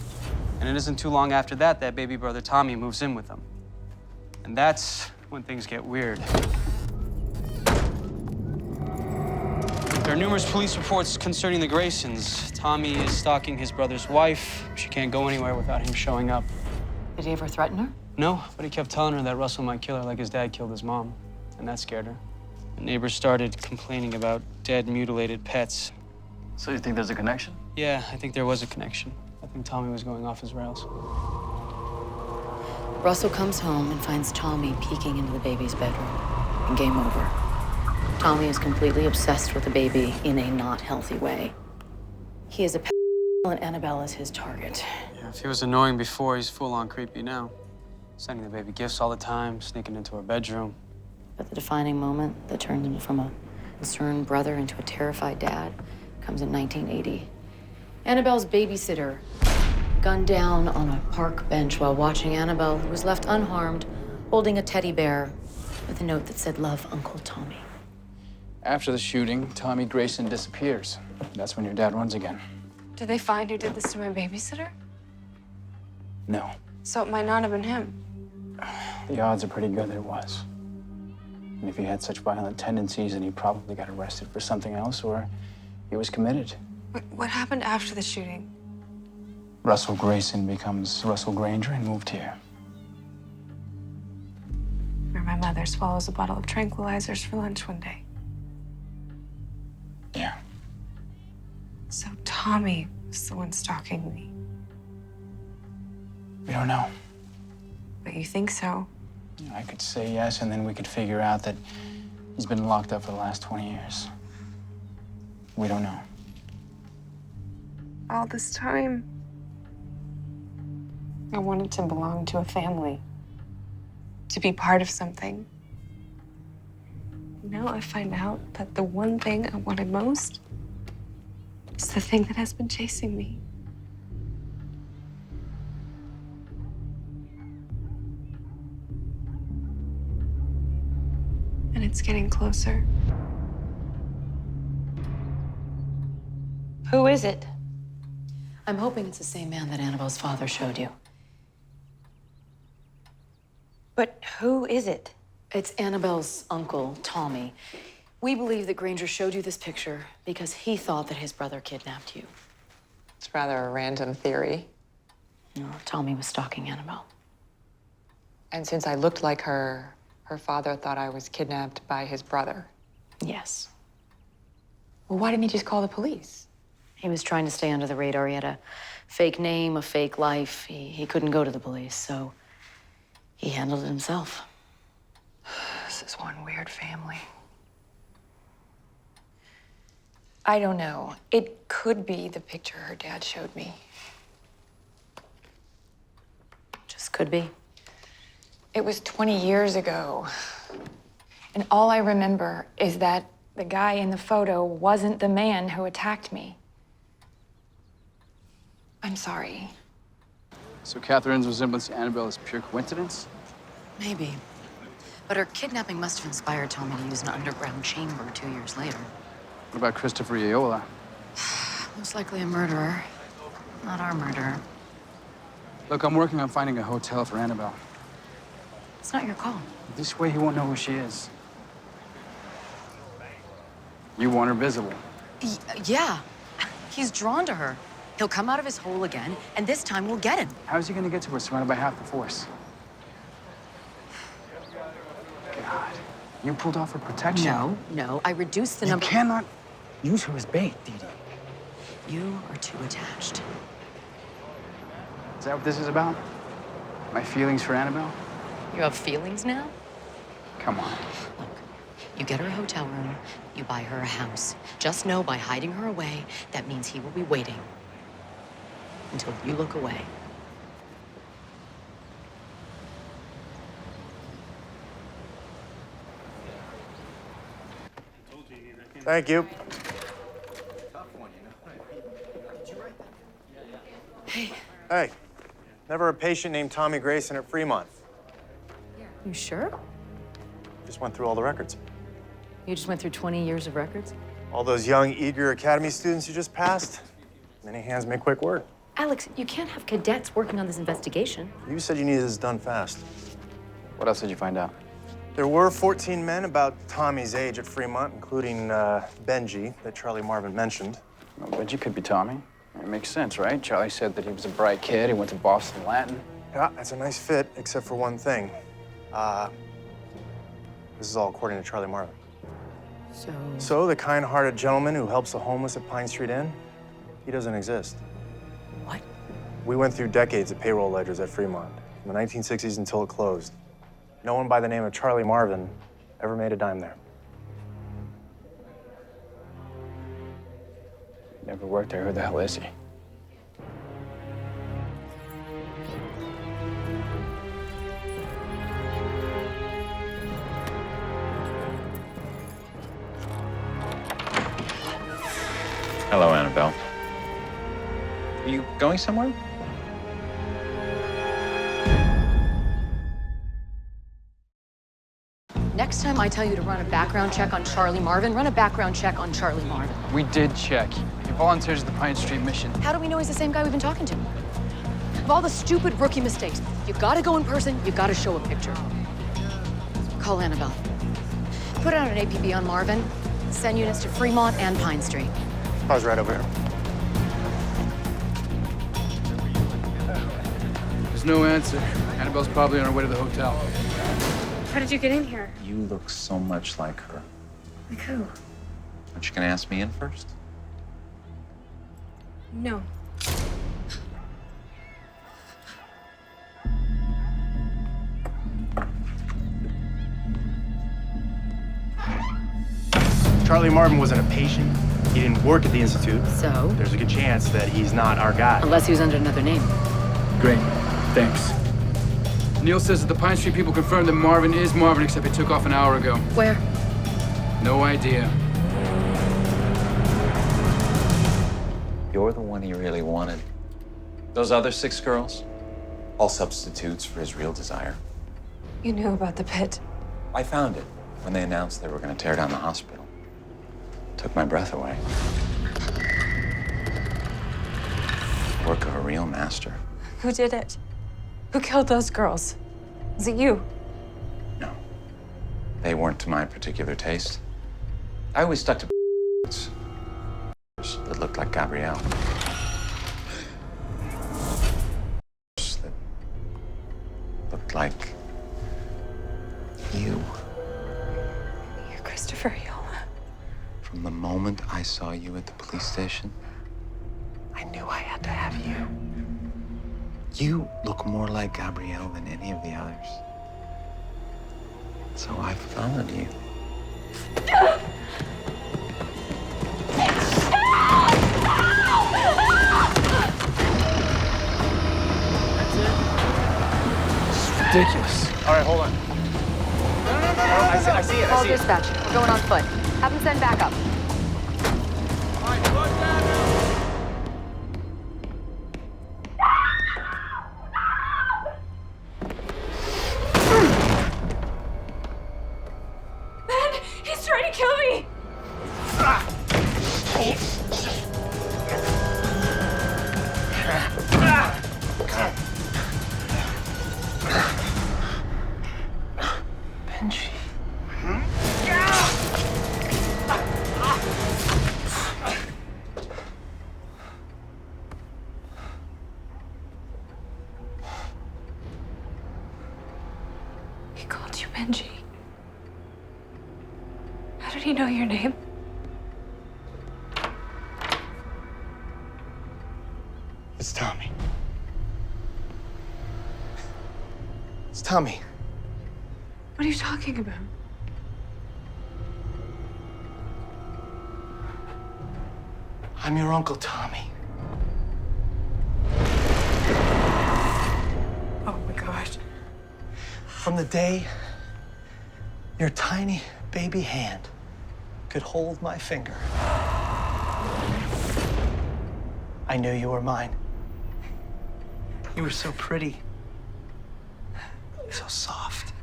and it isn't too long after that that baby brother Tommy moves in with them. And that's when things get weird. There are numerous police reports concerning the Graysons. Tommy is stalking his brother's wife. She can't go anywhere without him showing up. Did he ever threaten her? No, but he kept telling her that Russell might kill her like his dad killed his mom, and that scared her. The neighbors started complaining about dead, mutilated pets. So you think there's a connection? Yeah, I think there was a connection. I think Tommy was going off his rails. Russell comes home and finds Tommy peeking into the baby's bedroom. And game over. Tommy is completely obsessed with the baby in a not healthy way. He is a pedophile and Annabelle is his target. Yeah, if he was annoying before, he's full-on creepy now. Sending the baby gifts all the time, sneaking into her bedroom. But the defining moment that turned him from a concerned brother into a terrified dad comes in 1980. Annabelle's babysitter gunned down on a park bench while watching Annabelle, who was left unharmed, holding a teddy bear with a note that said, "Love, Uncle Tommy." After the shooting, Tommy Grayson disappears. That's when your dad runs again. Did they find who did this to my babysitter? No. So it might not have been him. The odds are pretty good that it was. And if he had such violent tendencies, then he probably got arrested for something else, or he was committed. What happened after the shooting? Russell Grayson becomes Russell Granger and moved here. Where my mother swallows a bottle of tranquilizers for lunch one day. Yeah. So Tommy was the one stalking me. We don't know. But you think so? I could say yes, and then we could figure out that he's been locked up for the last 20 years. We don't know. All this time, I wanted to belong to a family, to be part of something. Now I find out that the one thing I wanted most is the thing that has been chasing me. And it's getting closer. Who is it? I'm hoping it's the same man that Annabelle's father showed you. But who is it? It's Annabelle's uncle, Tommy. We believe that Granger showed you this picture because he thought that his brother kidnapped you. It's rather a random theory. No, Tommy was stalking Annabelle. And since I looked like her, her father thought I was kidnapped by his brother. Yes. Well, why didn't he just call the police? He was trying to stay under the radar. He had a fake name, a fake life. He couldn't go to the police, so he handled it himself. This is one weird family. I don't know. It could be the picture her dad showed me. Just could be. It was 20 years ago. And all I remember is that the guy in the photo wasn't the man who attacked me. I'm sorry. So Catherine's resemblance to Annabelle is pure coincidence? Maybe. But her kidnapping must have inspired Tommy to use an underground chamber 2 years later. What about Christopher Ayola? Most likely a murderer. Not our murderer. Look, I'm working on finding a hotel for Annabelle. It's not your call. This way he won't know who she is. You want her visible. Yeah. He's drawn to her. He'll come out of his hole again, and this time we'll get him. How's he gonna get to her surrounded by half the force? God, you pulled off her protection. No, I reduced the You number. cannot use her as bait, Dee Dee. You are too attached. Is that what this is about? My feelings for Annabelle? You have feelings now? Come on. You get her a hotel room, you buy her a house. Just know by hiding her away, that means he will be waiting until you look away. Thank you. Hey, never a patient named Tommy Grayson at Fremont. You sure? Just went through all the records. You just went through 20 years of records? All those young, eager academy students you just passed. Many hands make quick work. Alex, you can't have cadets working on this investigation. You said you needed this done fast. What else did you find out? There were 14 men about Tommy's age at Fremont, including Benji, that Charlie Marvin mentioned. Well, Benji could be Tommy. It makes sense, right? Charlie said that he was a bright kid. He went to Boston Latin. Yeah, that's a nice fit, except for one thing. This is all according to Charlie Marvin. So the kind-hearted gentleman who helps the homeless at Pine Street Inn, he doesn't exist. What? We went through decades of payroll ledgers at Fremont, from the 1960s until it closed. No one by the name of Charlie Marvin ever made a dime there. Never worked there. Who the hell is he? Hello, Annabelle. Are you going somewhere? Next time I tell you to run a background check on Charlie Marvin, run a background check on Charlie Marvin. We did check. He volunteers at the Pine Street mission. How do we know he's the same guy we've been talking to? Of all the stupid rookie mistakes, you gotta go in person, you gotta show a picture. Call Annabelle. Put out an APB on Marvin. Send units to Fremont and Pine Street. I was right over here. There's no answer. Annabelle's probably on her way to the hotel. How did you get in here? You look so much like her. Like who? Aren't you gonna ask me in first? No. Charlie Marvin wasn't a patient. He didn't work at the Institute. So? There's a good chance that he's not our guy. Unless he was under another name. Great. Thanks. Neil says that the Pine Street people confirmed that Marvin is Marvin, except he took off an hour ago. Where? No idea. You're the one he really wanted. Those other 6 girls, all substitutes for his real desire. You knew about the pit. I found it when they announced they were going to tear down the hospital. Took my breath away. Work of a real master. Who did it? Who killed those girls? Was it you? No. They weren't to my particular taste. I always stuck to that looked like Gabrielle. That looked like you. You're Christopher Yola. From the moment I saw you at the police station, I knew I had to have you. You look more like Gabrielle than any of the others. So I followed you. Ridiculous. All right, hold on. No, I see it. Call dispatch. We're going on foot. Have them send backup. Ben, he's trying to kill me. Benji. He called you Benji. How did he know your name? It's Tommy. It's Tommy. What are you talking about? I'm your Uncle Tommy. Oh my gosh. From the day your tiny baby hand could hold my finger, I knew you were mine. You were so pretty, so soft.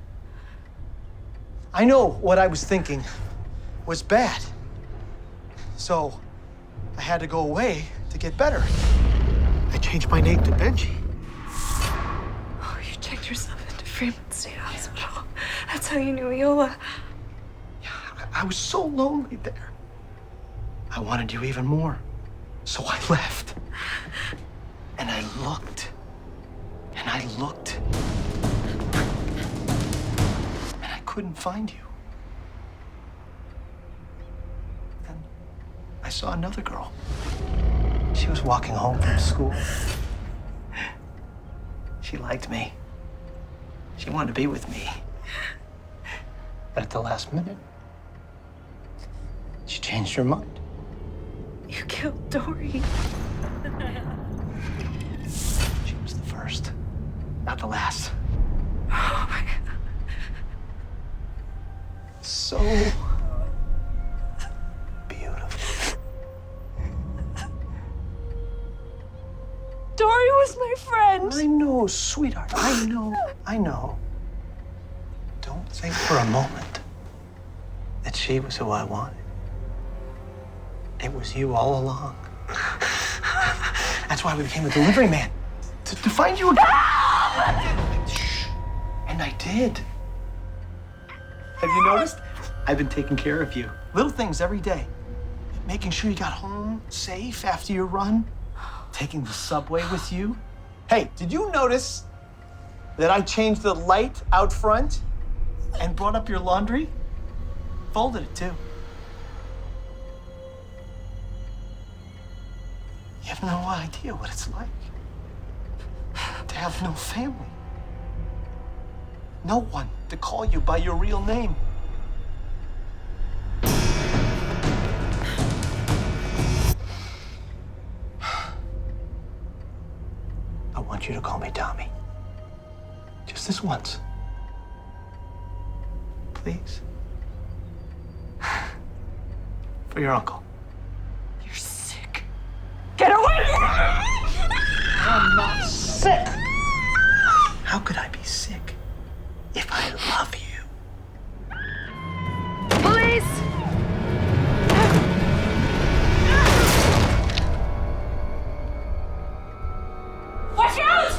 I know what I was thinking was bad, so I had to go away to get better. I changed my name to Benji. Oh, you checked yourself into Fremont State Hospital. That's how you knew Iola. I was so lonely there. I wanted you even more. So I left. And I looked. And I looked. And I couldn't find you. Then I saw another girl. She was walking home from school. She liked me. She wanted to be with me. But at the last minute, she changed her mind. You killed Dory. She was the first, not the last. Oh my God. So beautiful. Dory was my friend. I know, sweetheart. I know. Don't think for a moment that she was who I wanted. It was you all along. That's why we became a delivery man. To find you again. Shh. And I did. Have you noticed? I've been taking care of you. Little things every day. Making sure you got home safe after your run. Taking the subway with you. Hey, did you notice that I changed the light out front and brought up your laundry? Folded it too. You have no idea what it's like to have no family. No one to call you by your real name. I want you to call me Tommy. Just this once. Please. For your uncle. You're sick. Get away from me! I'm not sick. How could I be sick if I love you? Police! Watch out!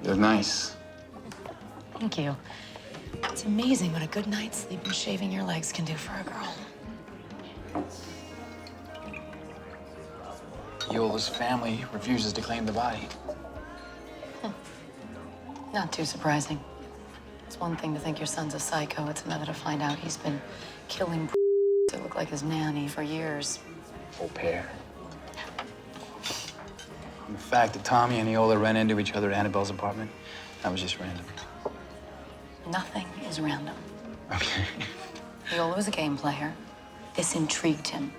You're nice. Thank you. It's amazing what a good night's sleep and shaving your legs can do for a girl. Yola's family refuses to claim the body. Not too surprising. It's one thing to think your son's a psycho. It's another to find out he's been killing to look like his nanny for years. Au pair. The fact that Tommy and Yola ran into each other at Annabelle's apartment, that was just random. Nothing is random. Okay. Yola was a game player. This intrigued him.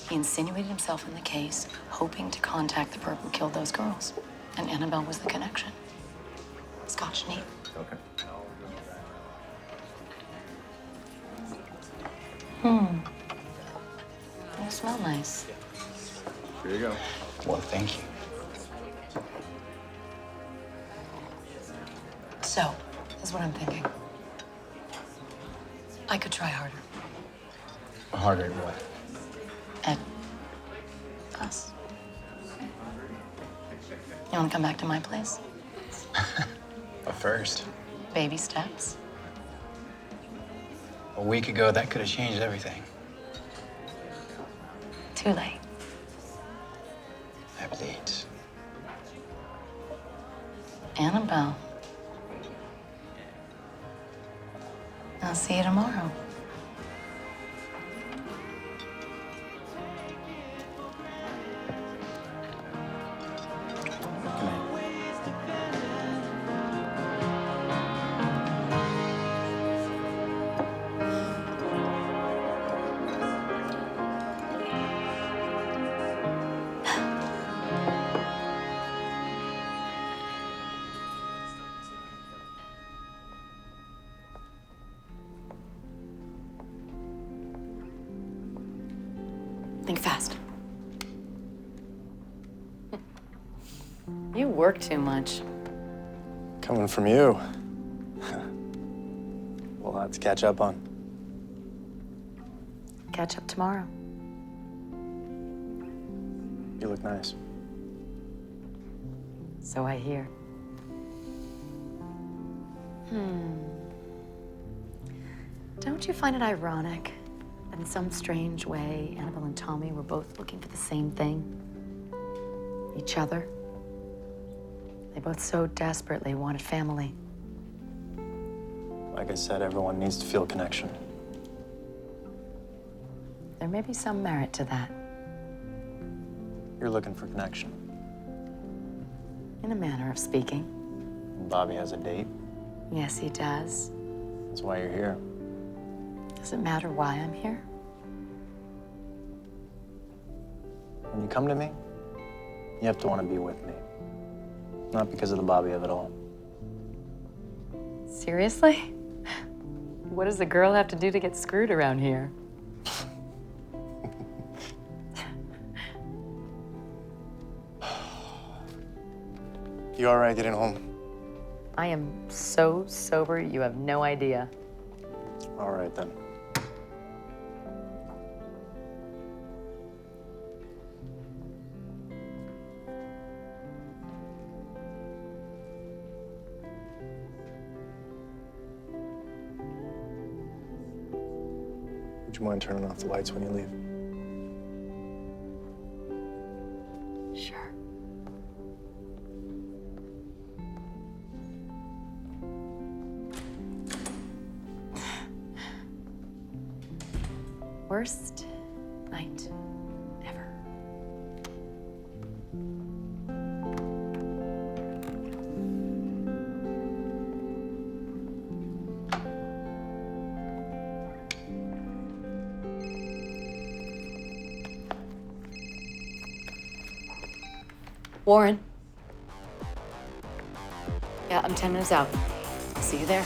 He insinuated himself in the case, hoping to contact the perp who killed those girls. And Annabelle was the connection. Scotch neat. Okay. You smell nice. Here you go. Well, thank you. So, here's what I'm thinking. I could try harder. Harder at what? At us. You want to come back to my place? But first, Baby steps. a week ago, that could have changed everything. Too late. Updates. Annabelle. I'll see you tomorrow. Think fast. You work too much. Coming from you. We'll have to catch up on. Catch up tomorrow. You look nice. So I hear. Don't you find it ironic that in some strange way, Annabelle and Tommy were both looking for the same thing? Each other. They both so desperately wanted family. Like I said, everyone needs to feel connection. There may be some merit to that, You're looking for connection. in a manner of speaking. Bobby has a date. Yes, he does. That's why you're here. Does it matter why I'm here? When you come to me, you have to want to be with me. Not because of the Bobby of it all. Seriously? What does a girl have to do to get screwed around here? You all right getting home? I am so sober, you have no idea. All right, then. Would you mind turning off the lights when you leave? Sure. Worst night ever. Warren. Yeah, I'm 10 minutes out. I'll see you there.